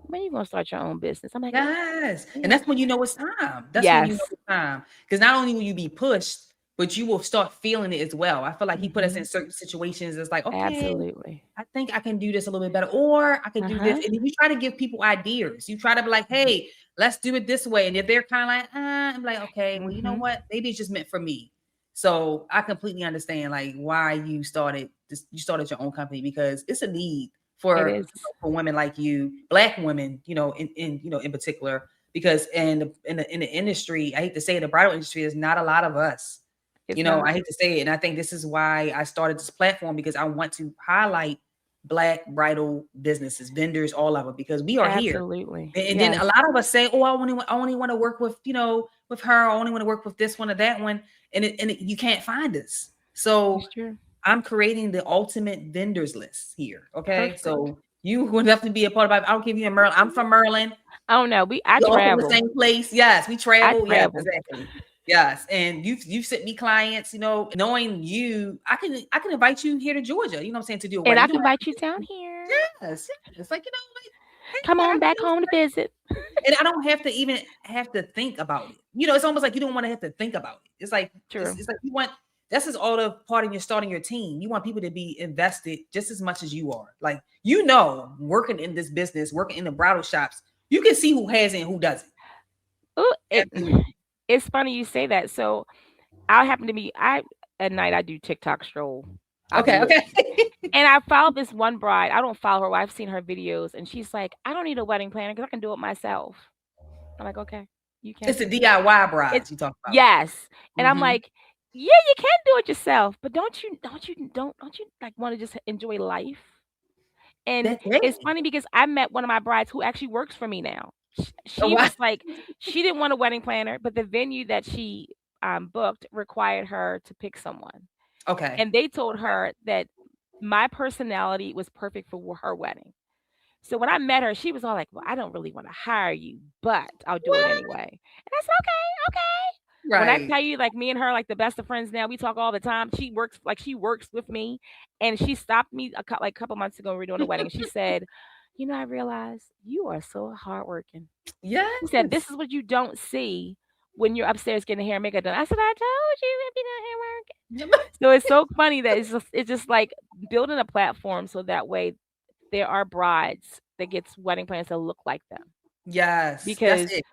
"When are you gonna start your own business?" I'm like, Yes. And "Yeah." that's when you know it's time. That's when you know Yes. it's time. Because not only will you be pushed, but you will start feeling it as well. I feel like he put us in Mhm. certain situations. It's like, okay, Absolutely. I think I can do this a little bit better, or I could do this. Uh-huh. And then you try to give people ideas. You try to be like, hey, let's do it this way. And if they're kind of like, I'm like, okay, well, you know Mhm. what? Maybe it's just meant for me. So I completely understand like why you started this, you started your own company because it's a need It for is. for women like you, black women, in in particular, because in the industry, I hate to say it, the bridal industry is not a lot of us. It's not. I hate to say it, and I think this is why I started this platform because I want to highlight Black bridal businesses, vendors, all of it, because we are here. Absolutely. And then Yes. a lot of us say, "Oh, I only want to work with, with her. I only want to work with this one or that one," you can't find us. So It's true. I'm creating the ultimate vendors list here. Okay, Perfect. so you would have to be a part of it. I don't give you in Maryland. I'm from Maryland. Oh no, I We're all from the travel. same place. Yes, we I travel. Yes, travel. exactly. Yes, and you sent me clients. Knowing you, I can invite you here to Georgia. You know what I'm saying, to do a And wedding. I You can don't have invite you to. down here. Yes, yes. Like Come hey, on back home to visit. and I don't have to even have to think about it. It's almost like you don't want to have to think about it. It's like True. it's like you want. This is all the part of your starting your team. You want people to be invested just as much as you are. Like working in this business, working in the bridal shops, you can see who has it and who doesn't. Ooh, Absolutely. it's funny you say that. So I happen to be I at night I do TikTok stroll. I'll be Okay. Okay. looking. And I follow this one bride. I don't follow her. I've seen her videos, and she's like, "I don't need a wedding planner because I can do it myself." I'm like, "Okay, you It's can." the DIY It's brides you talk about. yes, and I'm Mm-hmm. like, "Yeah, you can do it yourself, but don't you like want to just enjoy life?" And That's it. it's funny because I met one of my brides who actually works for me now. Oh, She wow. was like, she didn't want a wedding planner, but the venue that she booked required her to pick someone, Okay. and they told her that my personality was perfect for her wedding. So when I met her, she was all like, "Well, I don't really want to hire you, but I'll do it What? anyway." And I said, "Okay, okay." When I Right. tell you, like me and her, like the best of friends now, we talk all the time. She works with me, and she stopped me like a couple months ago. We were doing a wedding, and she said, "I realized you are so hardworking." She said, "This Yes. is what you don't see when you're upstairs getting hair and makeup done." I said, "I told you I'd be down here working." So it's so funny that it's just like building a platform so that way there are brides that gets wedding planners that look like them Yes. That's because it.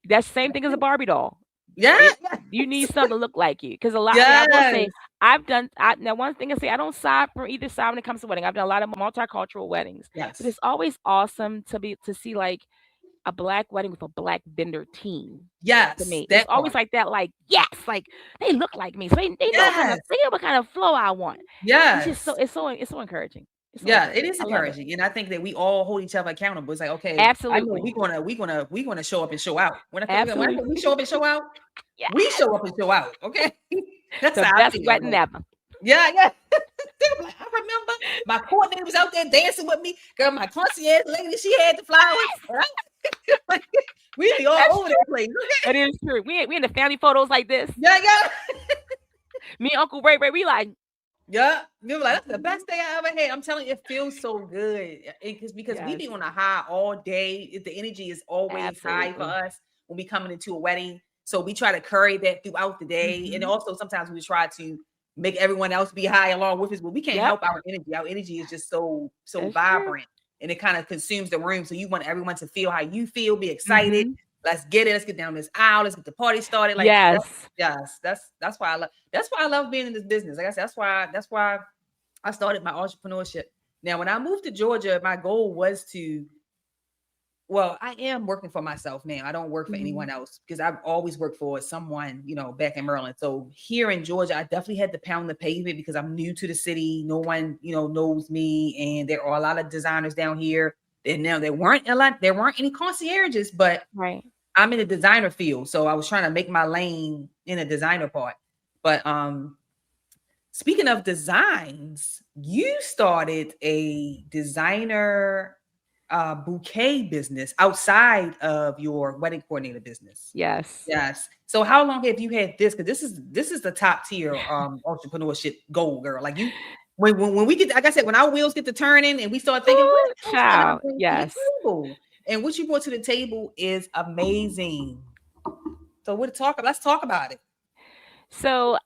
that's the same thing as a Barbie doll. Yeah. It you need something to look like you because a lot. Now I will say Yes. now one thing I say I don't side for either side when it comes to wedding. I've done a lot of multicultural weddings, but Yes. it's always awesome to see like a black wedding with a black vendor team. To Yes. me, it's That always part. like that. Like yes, like they look like me, so they know Yes. what kind of flow I want. It's just so Yes. it's so encouraging. It's so Yeah, it encouraging. is I love it. encouraging, and I think that we all hold each other accountable. It's like, okay, I know Absolutely, we gonna show up and show out. When I say absolutely. we show up and show out, Yeah, we show up and show out. Okay, that's the how I best feel. wedding Like, ever. yeah, yeah. They were like, I remember my coordinator was out there dancing with me. Girl, my concierge lady, she had the flowers. And like, we be all That's over true. the place. Okay, It is true. We in the family photos like this. yeah, yeah. Me and Uncle Ray, we like, Yeah, we were like, that's the best day I ever had. I'm telling you, it feels so good. Because we yes, be on a high all day. The energy is always high for absolutely. us when we coming into a wedding. So we try to carry that throughout the day. And Hmm. also sometimes we try to make everyone else be high along with us, but we can't Yep, help our energy. Our energy is just so that's true. vibrant and it kind of consumes the room. So you want everyone to feel how you feel, be excited. Hmm. Let's get it. Let's get down this aisle. Let's get the party started. Like that. Yes. Yes, that's why I love being in this business. Like I said, that's why I started my entrepreneurship. Now, when I moved to Georgia, my goal was I am working for myself now. I don't work for Hmm. anyone else because I've always worked for someone, back in Maryland. So here in Georgia, I definitely had to pound the pavement because I'm new to the city. No one, knows me. And there are a lot of designers down here. And now there weren't any concierges, but Right. I'm in the designer field. So I was trying to make my lane in the designer part. But speaking of designs, you started a designer bouquet business outside of your wedding coordinator business. Yes. Yes. So how long have you had this? Because this is the top tier entrepreneurship goal, girl. Like you, when we get, like I said, when our wheels get to turning and we start thinking, what Ooh, else can I child. bring to the Yes. table? And what you brought to the table is amazing. So let's talk about it. So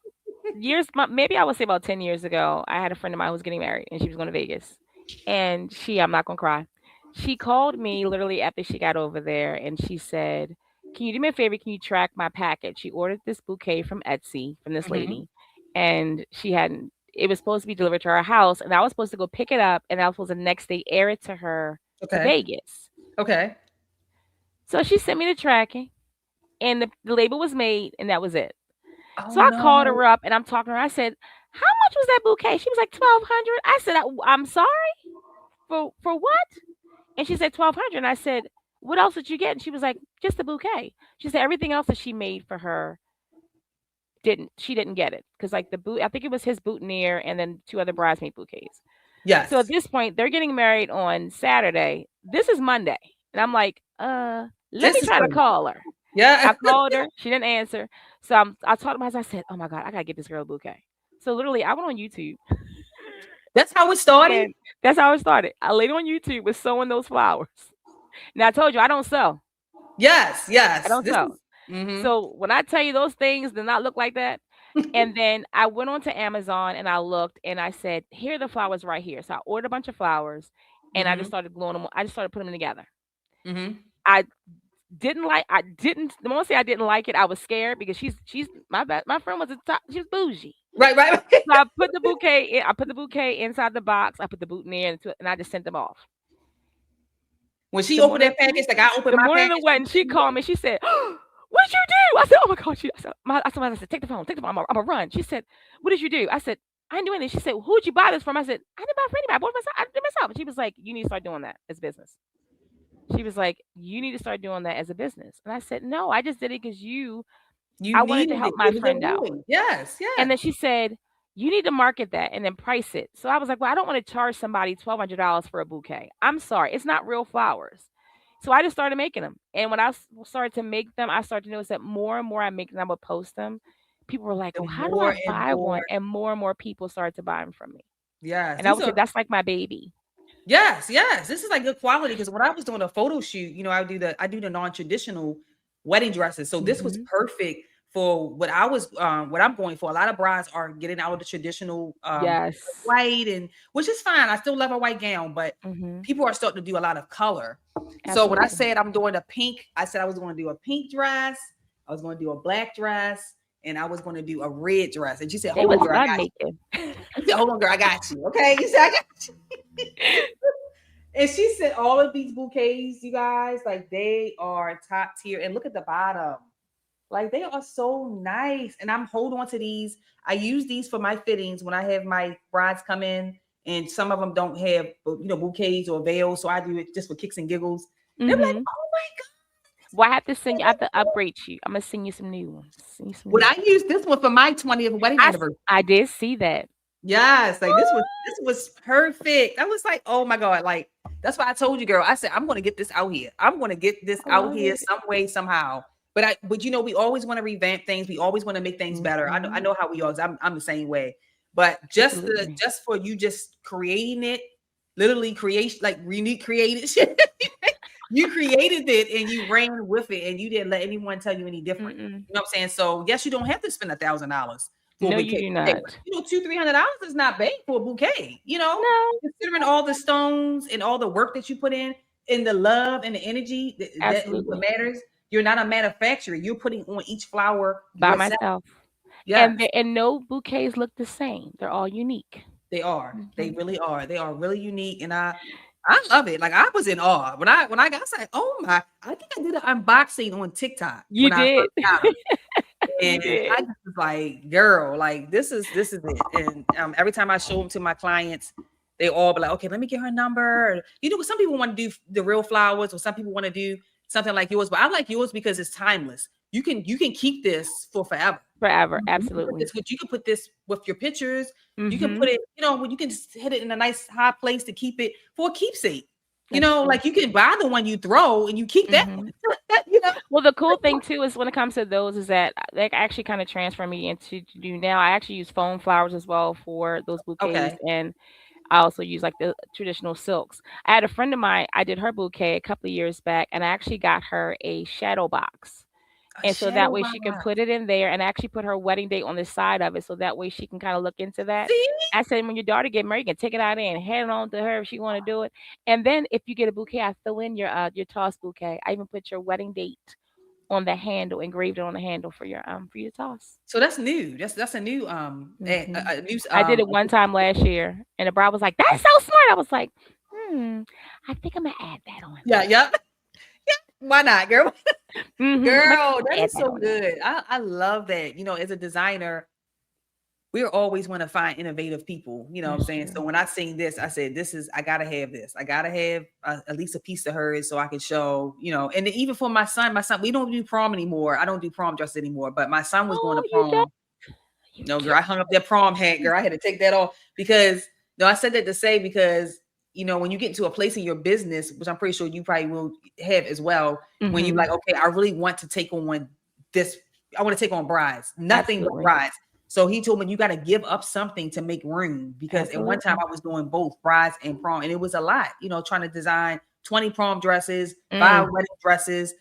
maybe I would say about 10 years ago, I had a friend of mine who was getting married, and she was going to Vegas, and I'm not gonna cry. She called me literally after she got over there, and she said, "Can you do me a favor? Can you track my package?" She ordered this bouquet from Etsy from this Mhm. lady, and it was supposed to be delivered to her house, and I was supposed to go pick it up, and I was supposed to the next day air it to her to Okay. Vegas. Okay. So she sent me the tracking, and the label was made, and that was it. Oh So I called no. her up and I'm talking to her. I said, "How much was that bouquet?" She was like, 1,200. I said, "I'm sorry." For what? And she said 1,200. And I said, what else did you get? And she was like, just a bouquet. She said everything else that she made for her didn't get it because like the boot, I think it was his boutonniere and then two other bridesmaid bouquets. So at Yes. this point, they're getting married on Saturday. This is Monday, and I'm like, let me This is try to crazy. call her. I Yeah. called her. She didn't answer. So I told him as I said, oh my god, I gotta get this girl a bouquet. So literally, I went on YouTube. That's how it started. And that's how it started. I laid on YouTube with sewing those flowers. Now I told you I don't sew. Yes, I yes. don't This sew. is hmm So when I tell you those things did not look like that, and then I went on to Amazon and I looked and I said, here are the flowers right here. So I ordered a bunch of flowers and I just hmm started gluing them. I just started putting them together. hmm I I didn't, the moment I say I didn't like it, I was scared because she's my friend was a top, she was bougie. Right, right. So I put the bouquet in, I put the bouquet inside the box. I put the boutonniere into it, and I just sent them off. When she The opened morning that package, like I opened the my morning of the package. wedding, she called me. She said, "What did you do?" I said, "Oh my god!" I said, "Take the phone, take the phone. I'm gonna run." She said, "What did you do?" I said, "I didn't do anything." She said, "Who'd you buy this from?" I said, "I didn't buy it for anybody. I bought it myself. I did it myself." And she was like, "You need to start doing that as business." She was like, "You need to start doing that as a business." And I said, "No, I just did it because you. You I wanted to needed help it. my It was a friend out." void. Yes, And yes. then she said, "You need to market that and then price it." So I was like, "Well, I don't want to charge somebody $1,200 for a bouquet. I'm sorry, it's not real flowers." So I just started making them. And when started to make them, I started to notice that more and more I make them, I would post them. People were like, The "Oh, how do I more and buy more. one?" And more people started to buy them from me. Yes, And I these would say are that's like my baby. yes, yes. This is like good quality because when I was doing a photo shoot, I do the non-traditional wedding dresses. So this was Hmm. perfect for what I'm going for. A lot of brides are getting out of the traditional Yes. white and which is fine. I still love a white gown, but Hmm. people are starting to do a lot of color. So when I Absolutely. said I'm doing a pink, I said I was going to do a pink dress, I was going to do a black dress, and I was going to do a red dress. And she said, They "Hold on, was girl, I done got you." making. I said, "Hold on, girl, I got you." Okay, you said, "I got you." And she said all of these bouquets, you guys, like they are top tier. And look at the bottom. Like they are so nice. And I'm holding on to these. I use these for my fittings when I have my brides come in, and some of them don't have bouquets or veils. So I do it just for kicks and giggles. They're like, Hmm. oh my Well, I have to send you. I have to upgrade you. I'm gonna send you some new ones. Send you some God. Would new I ones. use this one for my 20th wedding anniversary? I did see that. Yes, like this was perfect. I was like, oh my God, like that's why I told you, girl. I said, I'm gonna get this out here. I'm gonna get this I out love here it. some way, somehow. But we always want to revamp things. We always want to make things better. I Mhm. know how we are. 'Cause I'm the same way. But Absolutely. just for you just creating it, literally creation, like unique created shit. You created it and you ran with it and you didn't let anyone tell you any different. Mm-mm. You know what I'm saying? So yes, you don't have to spend $1,000 for a No, you bouquet. do But, not. $200-$300 is not bad for a bouquet. No, Considering all the stones and all the work that you put in, and the love and the energy that is what absolutely. matters. You're not a manufacturer. You're putting on each flower By yourself. myself. Yes, And no bouquets look the same. They're all unique. they are. They Mhm. really are. They are really unique, and I love it. Like I was in awe when I got. I was like, oh my! I think I did an unboxing on TikTok You when I did. first got them. You And did. I just was like, girl, like this is it. And every time I show them to my clients, they all be like, okay, let me get her number. Some people want to do the real flowers, or some people want to do something like yours. But I like yours because it's timeless. You can keep this for forever. Forever. You Absolutely. you can put this with your pictures. You can put Mhm. it, when you can just hit it in a nice high place to keep it for a keepsake. That's true. Like you can buy the one you throw and you keep that one. Mhm. you know. Well, the cool thing too is when it comes to those is that they actually kind of transfer me into to do now. I actually use foam flowers as well for those bouquets, Okay. and I also use like the traditional silks. I had a friend of mine, I did her bouquet a couple of years back, and I actually got her a shadow box. A And so that shadow way she can box. put it in there and actually put her wedding date on the side of it. So that way she can kind of look into that. See? I said, when your daughter get married, you can take it out there and hand it on to her if she want to do it. And then if you get a bouquet, I fill in your toss bouquet. I even put your wedding date on the handle, engraved it on the handle for your toss. So that's new. That's a new Hmm. a new I did it one time last year, and the bride was like, "That's so smart." I was like, I think I'm gonna add that on yeah, there. yeah. Why not, girl? I'm Girl, that add is that so on there. good. I love that. As a designer, we're always want to find innovative people, you know what I'm That's saying? So true. when I seen this, I said, this is, I gotta have this. I gotta have at least a piece of hers so I can show, you know, and even for my son, we don't do prom anymore. I don't do prom dress anymore, but my son was going to Oh, you don't. prom. You No, girl, don't. I hung up that prom hat, girl. I had to take that off because no, I said that to say because you know when you get into a place in your business, which I'm pretty sure you probably will have as well, when you're Mm-hmm. like, okay, I really want to take on this, I want to take on brides, nothing but Absolutely. brides. So he told me you got to give up something to make room because at one time Absolutely. I was doing both brides and prom, and it was a lot, you know, trying to design 20 prom dresses, Mm, 5 wedding dresses,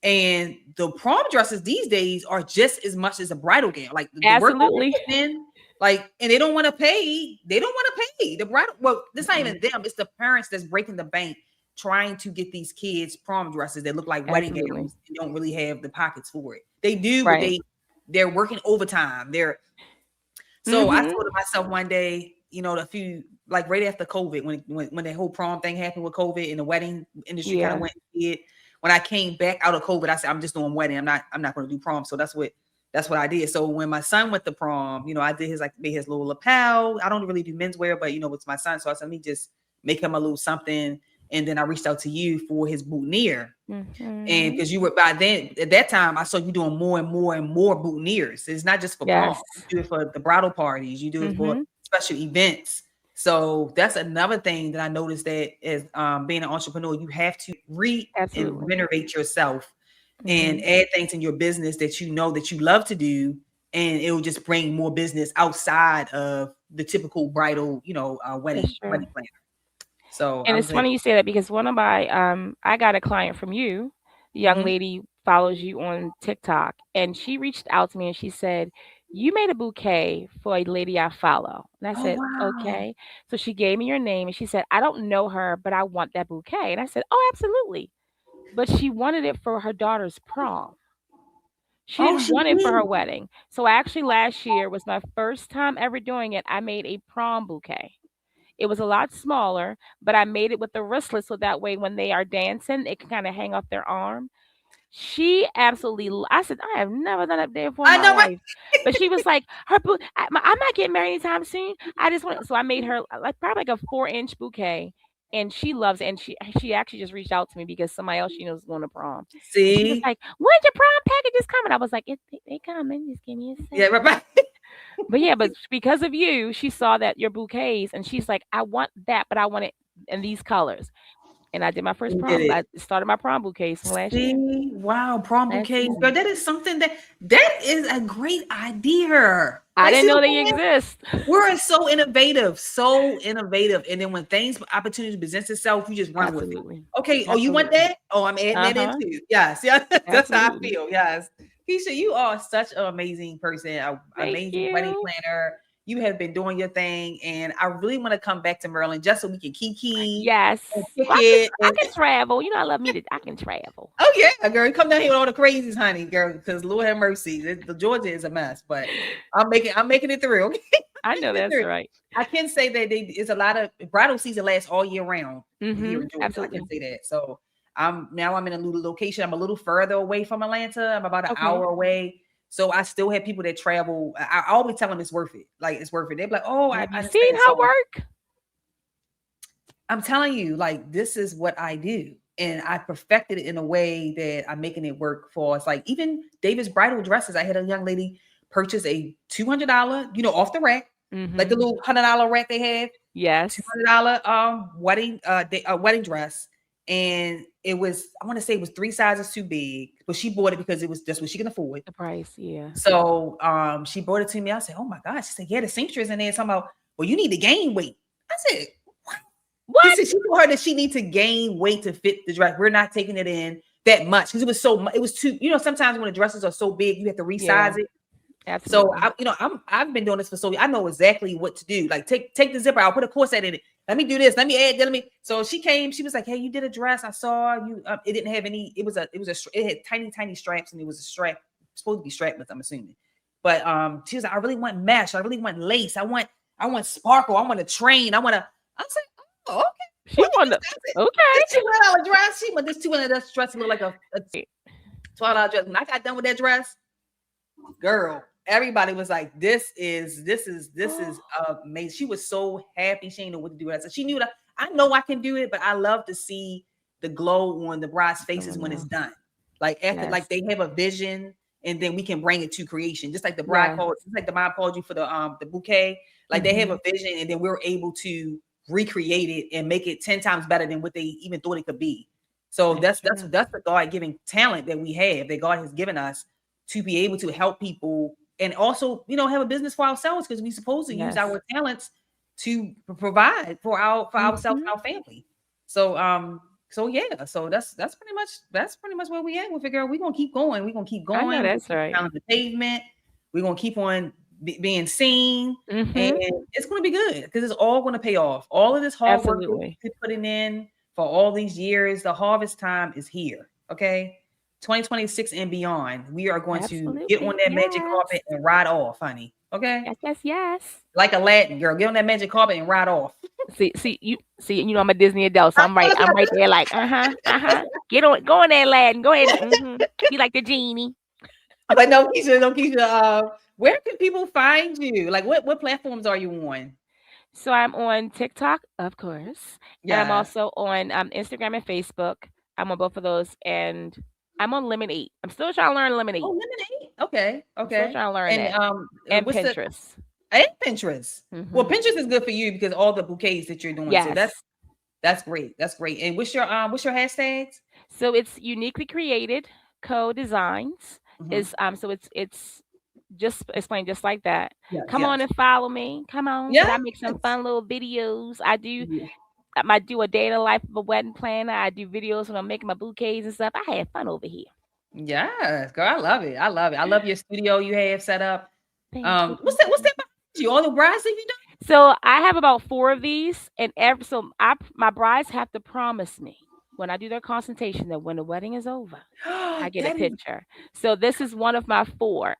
and the prom dresses these days are just as much as a bridal gown. Like the work that absolutely. they're putting in, like, and they don't want to pay. They don't want to pay the bridal. Well, it's not Mm-mm. even them. It's the parents that's breaking the bank trying to get these kids prom dresses that look like wedding Absolutely. gowns and don't really have the pockets for it. They do, but Right. they're working overtime. They're so I Mm-hmm. told myself one day, you know, a few like right after COVID, when that whole prom thing happened with COVID and the wedding industry kind of Yeah. went it. When I came back out of COVID, I said, I'm just doing wedding. I'm not going to do prom. So that's what I did. So when my son went to prom, you know, I did his like made his little lapel. I don't really do menswear, but you know, it's my son. So I said, let me just make him a little something. And then I reached out to you for his boutonniere. And Mm-hmm. because you were by then at that time, I saw you doing more and more and more boutonnieres. It's not just for prom. Yes. You do it for the bridal parties. You do it for Mm-hmm. special events. So that's another thing that I noticed that as being an entrepreneur, you have to Absolutely. renovate yourself and Mm-hmm. add things in your business that you know that you love to do, and it will just bring more business outside of the typical bridal, you know, That's true. wedding planner. So And I'm it's saying, funny you say that because one of my I got a client from you. The young mhm. lady follows you on TikTok and she reached out to me and she said, "You made a bouquet for a lady I follow." And I Oh said, wow, "Okay." So she gave me your name and she said, "I don't know her, but I want that bouquet." And I said, "Oh, absolutely." But she wanted it for her daughter's prom. She oh didn't she want it for her did. wedding. So actually last year was my first time ever doing it. I made a prom bouquet. It was a lot smaller, but I made it with the wristlet so that way when they are dancing, it can kind of hang off their arm. She absolutely, I said, I have never done that day before in I my know, right? life. But she was like, I'm not getting married anytime soon. I just want, so I made her like probably like a 4-inch bouquet. And she loves it. And she actually just reached out to me because somebody else she knows is going to prom. And she was See, like, when's your prom packages coming? I was like, they coming. Just give me a yeah, second. right. But yeah, but because of you, she saw that your bouquets and she's like, I want that, but I want it in these colors. And I did my first You did prom. it. I started my prom bouquets from last year. See, wow, prom Last bouquets, year. girl. That is something that is a great idea. I Like, didn't see know what I'm they saying? exist. We're so innovative, so innovative. And then when things opportunity presents itself, you just run with it. Absolutely. Okay. Oh, you want Absolutely. that? Oh, I'm adding that in Uh-huh. too. Yes. Yeah. That's how I Absolutely. feel. Yes. Keisha, you are such an amazing person, an Thank amazing wedding you. planner. You have been doing your thing, and I really want to come back to Maryland just so we can kiki Yes. and kick Well, it. I And can travel. You know, I can travel. oh yeah, girl, come down here with all the crazies, honey, girl. Because Lord have mercy, the Georgia is a mess, but I'm making it through. Okay, I know making it that's through. right. I can say that it's a lot of bridal season lasts all year round here Mm-hmm. in Georgia. I can Absolutely. say that. So I'm in a little location. I'm a little further away from Atlanta. I'm about an Okay. hour away. So I still have people that travel. I always tell them it's worth it. Like it's worth it. They're like, oh, I Have you seen understand. her So work? I'm telling you, like, this is what I do. And I perfected it in a way that I'm making it work for us. Like, even David's bridal dresses, I had a young lady purchase a $200, you know, off the rack, like the Mm-hmm. little $100 rack they have, Yes. $200 wedding dress. And it was, I want to say it was 3 sizes too big, but she bought it because it was just what she can afford. The price, yeah. So she brought it to me. I said, oh my gosh. She said, yeah, the seamstress in there talking about, well, you need to gain weight. I said, he What? said she told her that she needs to gain weight to fit the dress. We're not taking it in that much because it was so it was too. You know, sometimes when the dresses are so big, you have to Yeah, resize it. So absolutely. I've been doing this for so I know exactly what to do. Like take the zipper out, put a corset in it. Let me do this. Let me add. Let me. So she came. She was like, "Hey, you did a dress. I saw you. It didn't have any. It had tiny straps, and it was a strap supposed to be strapless. I'm assuming. But she was like, I really want mesh. I really want lace. I want sparkle. I want a train. I want to. I was like, oh, okay. She What wanted this? This okay. $200 dress. She want this $200 dress to look like a $12 dress. When I got done with that dress, girl. everybody was like, this is amazing. She was so happy. She didn't know what to do with it. So she knew that I know I can do it, but I love to see the glow on the bride's faces Someone when it's else. done. Like after, Yes. like they have a vision, and then we can bring it to creation. Just like the bride Yes. called, just like the mom called you for the bouquet. Like they have Hmm. a vision, and then we're able to recreate it and make it 10 times better than what they even thought it could be. So That's that's true. the God giving talent that we have, that God has given us to be able to help people, and also, have a business for ourselves, because we're supposed to use Yes. our talents to provide for ourselves Hmm. and our family. So yeah, so that's pretty much where we at. We figure we're gonna keep going. We're gonna keep I know going. We're gonna that's keep right. pounding the pavement. We're gonna keep on being seen, and Hmm. it's gonna be good because it's all gonna pay off. All of this hard work that Absolutely. we've been putting in for all these years, the harvest time is here. Okay. 2026 and beyond, we are going to get on Absolutely. that magic Yes. carpet and ride off, honey. Okay. Yes. Yes. Yes. Like a Latin girl, get on that magic carpet and ride off. See, I'm a Disney adult, so I'm right there, like, get on, go on there, lad, go ahead, be like the genie. But no, Keisha, no, Keisha. Where can people find you? Like, what platforms are you on? So I'm on TikTok, of course, and I'm Yes. also on Instagram and Facebook. I'm on both of those, and I'm on Lemonade. I'm still trying to learn Oh, Lemonade. lemonade. Okay, I'm still okay. trying to learn And that, and what's the Pinterest. and Pinterest? Well, Hmm. Pinterest is good for you because all the bouquets that you're doing. So that's Yes. that's great. That's great. And what's your hashtags? So it's uniquely created co-designs. Hmm. Is so it's just explain just like that. Yes, Come on yes, and follow me. Come on, cause I yes. make some fun little videos. I do Yeah. I do a day in the life of a wedding planner. I do videos when I'm making my bouquets and stuff. I had fun over here. Yes, girl, I love it. I love it. I love your studio you have set up. Thank you. What's Thank that? What's you. that behind you? All the brides that you So I have about four of these, and my brides have to promise me when I do their consultation that when the wedding is over, I done? get a That is picture. So this is one of my four.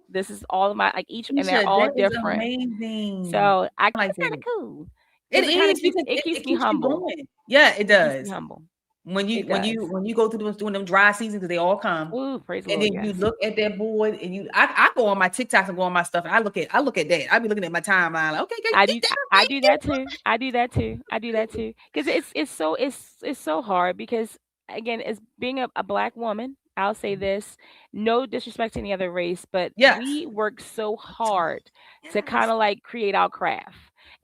This is all of my like each, and they're Keisha, all that is different. amazing. So I I like it's kind of that. cool It because it kind of is because it it keeps me keeps you humble. going. Yeah, it It keeps me does. humble. When you It when does. you when you go through doing them dry seasons, because they all come, Ooh, praise the and Lord. then you Yes. look at that board, and I go on my TikToks and go on my stuff, and I look at that. I be looking at my timeline, like, okay, okay, I did do that I do that too. I do that too. I do that too. Because it's so hard because again, as being a black woman, I'll say already? this, no disrespect to any other race, but Yes. we work so Totally. hard to kind Yes. of like create our craft.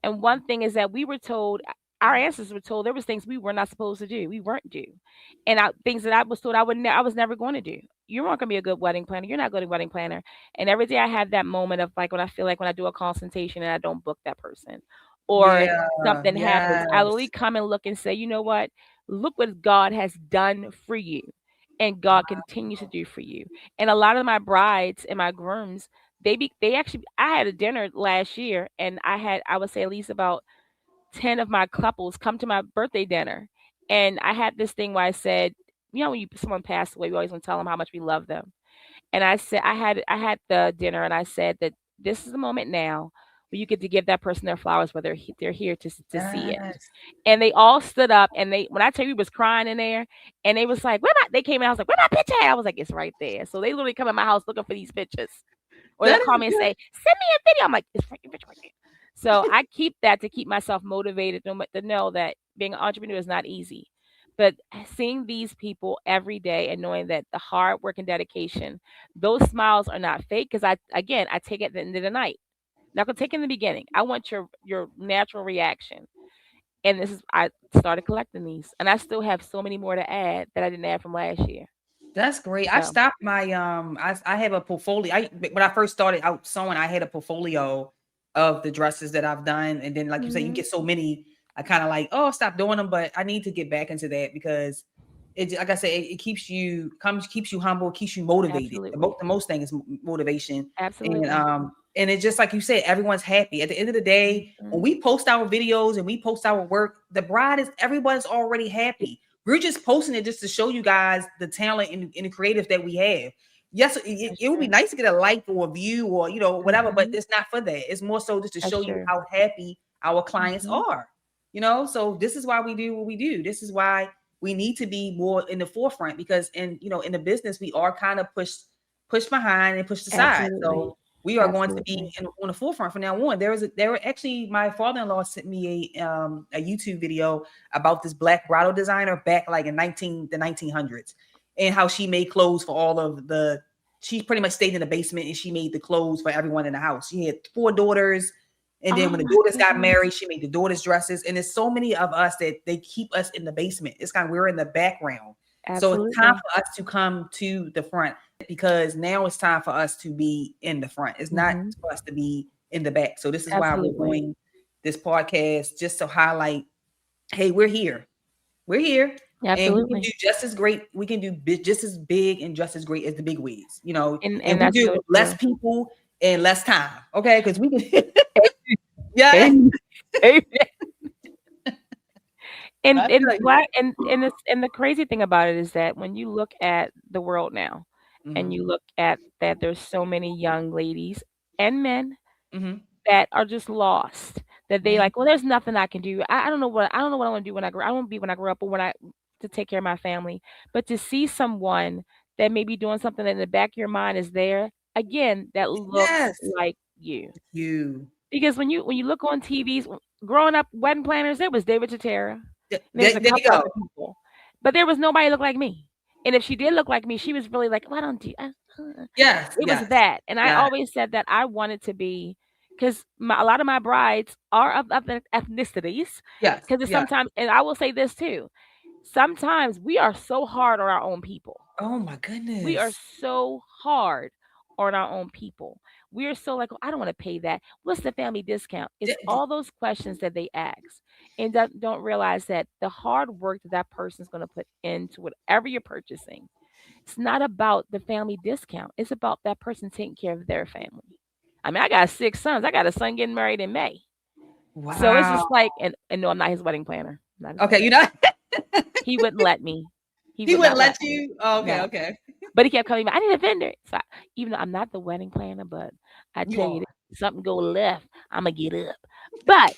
And one thing is that we were told our ancestors were told there was things we were not supposed to do. We weren't do. And things that I was told I was never going to do. You weren't going to be a good wedding planner. You're not a good wedding planner. And every day I have that moment of like when I feel like when I do a consultation and I don't book that person or Yeah. something happens, I literally Yes. come and look and say, you know what? Look what God has done for you. And God continues to do for you. And a lot of my brides and my grooms, they actually I had a dinner last year and I would say at least about 10 of my couples come to my birthday dinner. And I had this thing where I said, when someone passed away, we always want to tell them how much we love them. And I said, I had the dinner, and I said that this is the moment now where you get to give that person their flowers, whether they're here to see it. Yes. And they all stood up, and when I tell you, we was crying in there, and they was like, they came in, I was like, where my picture at? I was like, it's right there. So they literally come in my house looking for these pictures. Or they'll That call is me and good. say, send me a video. I'm like, it's right, right there. So I keep that to keep myself motivated to know that being an entrepreneur is not easy. But seeing these people every day and knowing that the hard work and dedication, those smiles are not fake. Because I take it at the end of the night. Not gonna take it in the beginning. I want your natural reaction. And I started collecting these, and I still have so many more to add that I didn't add from last year. That's great. I So, stopped my I have a portfolio. When I first started out sewing, I had a portfolio of the dresses that I've done. And then, like you say, you mhm, get so many, I kind of like, oh, stop doing them. But I need to get back into that because like I said, it keeps you humble, keeps you motivated. absolutely, The most thing is motivation. And absolutely. and it's just like you said, everyone's happy. At the end of the day, when Mhm. we post our videos and we post our work, everyone's already happy. We're just posting it just to show you guys the talent and the creative that we have. Yes, That's it would be true. nice to get a like or a view or whatever, but Mhm. it's not for that. It's more so just to That's show you true. how happy our clients Mhm. are. So this is why we do what we do. This is why we need to be more in the forefront because in the business we are kind of pushed behind and pushed aside. Absolutely. So We are going to be Absolutely. on the forefront from now on. There were actually, my father-in-law sent me a YouTube video about this black bridal designer back like in the 1900s, and how she made clothes for all of the. She pretty much stayed in the basement and she made the clothes for everyone in the house. She had 4 daughters, and then Oh when the my daughters got goodness. married, she made the daughters dresses. And there's so many of us that they keep us in the basement. It's kind of, we're in the background. So it's time Absolutely. for us to come to the front, because now it's time for us to be in the front. It's not Hmm. for us to be in the back. So this is why we're Absolutely. doing this podcast, just to highlight, hey, we're here. We're here. And we can Absolutely. do just as great. We can do just as big and just as great as the big wigs, and And we that's do it so with less true. people and less time. Okay. Because we can, yeah. Amen. Amen. I And tell you. black and the crazy thing about it is that when you look at the world now and Hmm. you look at that there's so many young ladies and men Hmm. that are just lost. That they Man. like, well, there's nothing I can do. I don't know what I want to do when I grow. I won't be when I grow up, or when I to take care of my family. But to see someone that may be doing something that in the back of your mind is there again that looks Yes. like you. You. Because when you look on TVs, growing up wedding planners, there was David Chatera, and there was a There you couple go. other people, but there was nobody look like me. And if she did look like me, she was really like, "Why don't you?" Yes. It was Yes. that, and I Yeah. always said that I wanted to be, because a lot of my brides are of other ethnicities. Yes. Because it's Yeah. sometimes, and I will say this too, sometimes we are so hard on our own people. Oh my We are goodness. so hard on our own people. We are so like, "Oh, I don't want to pay that. What's the family discount?" It's all those questions that they ask, and don't realize that the hard work that that person's going to put into whatever you're purchasing, it's not about the family discount. It's about that person taking care of their family. I mean, I got 6 sons. I got a son getting married in May. So it's Wow. just like, and no, I'm not his wedding planner. I'm not his Okay. wedding You planner. know, He wouldn't let me. He he would wouldn't not let let me. you. Oh, okay. No. Okay. But he kept coming back. I need a vendor. So even though I'm not the wedding planner, but I You tell you, are. this, something go left, I'm gonna get up. But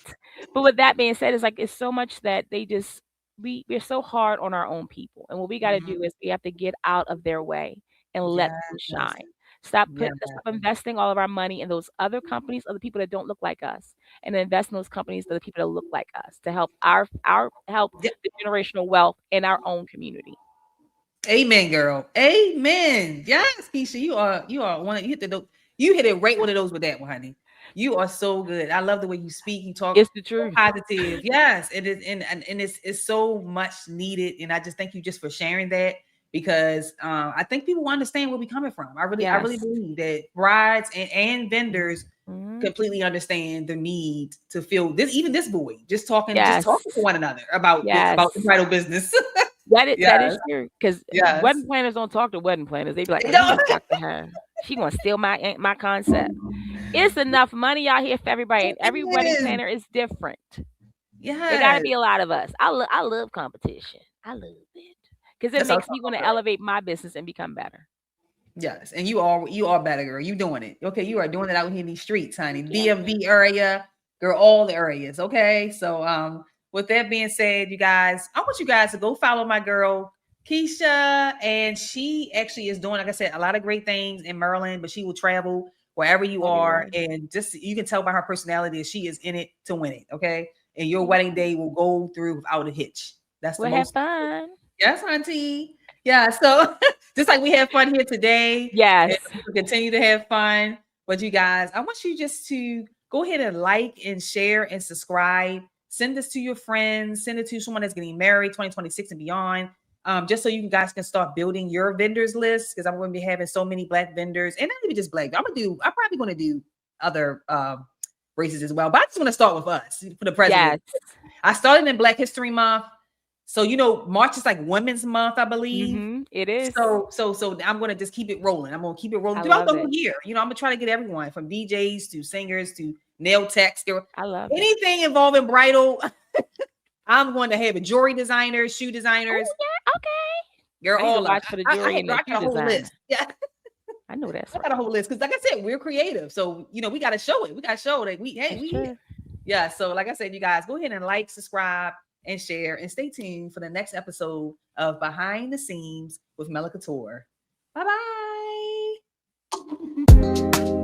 but with that being said, it's like it's so much that they just we're so hard on our own people, and what we got to Mhm. do is we have to get out of their way and let them Yes. shine. Yeah. Stop investing all of our money in those other companies, other people that don't look like us, and invest in those companies that the people that look like us to help our help Yeah. the generational wealth in our own community. Amen, girl. Amen. Yes, Keisha, you are one. You hit it right one of those with that one, honey. You are so good. I love the way you speak. You talk It's the so truth. positive. Yes, it is, and it's so much needed. And I just thank you just for sharing that, because I think people will understand where we're coming from. I really Yes. believe that brides and vendors Mhm. completely understand the need to feel this. Even this boy just Yes. talking to one another about the Yes. bridal business. That Yes, is true. Because yes. wedding planners don't talk to wedding planners. They be like, They "Oh, let me don't. just talk to her. She gonna steal my concept." It's enough money out here for everybody, and every wedding It is. planner is different. It gotta Yes. be a lot of us. I love competition. I love it because it That's our makes me talk, wanna girl. elevate my business and become better. Yes. And you are better, girl. You doing it. Okay. You are doing it out here in these streets, honey. Thank you. DMV area, girl, all the areas. Okay. So with that being said, you guys, I want you guys to go follow my girl Kesha. And she actually is doing, like I said, a lot of great things in Maryland, but she will travel wherever you are. Everywhere. And just you can tell by her personality that she is in it to win it. Okay. And your Thank wedding you. day will go through without a hitch. That's the We'll have most. fun. Yes, auntie. Yeah. So just like we have fun here today, and Yes. we continue to have fun. But you guys, I want you just to go ahead and like and share and subscribe. Send this to your friends. Send it to someone that's getting married 2026 and beyond. Just so you guys can start building your vendors list, because I'm going to be having so many black vendors, and not even just black. I'm probably going to do other races as well. But I just want to start with us for the president. Yes. I started in Black History Month. So March is like Women's Month, I believe. It is. So I'm gonna just keep it rolling. I'm gonna keep it rolling I throughout love the whole it. year. I'm gonna try to get everyone from DJs to singers to nail techs, girl. I love it. Anything involving bridal. I'm going to have a jewelry designers, shoe Oh designers. yeah. Okay. You're I need to all of it. watch for the jewelry and the I shoe got a whole designer. list. Yeah, I know that's I got a right. whole list because, like I said, we're creative. So we got to show it. We got to show that That's we here. true. Yeah. So like I said, you guys go ahead and like, subscribe, and share, and stay tuned for the next episode of Behind the Scenes with Melika Tour. Bye bye.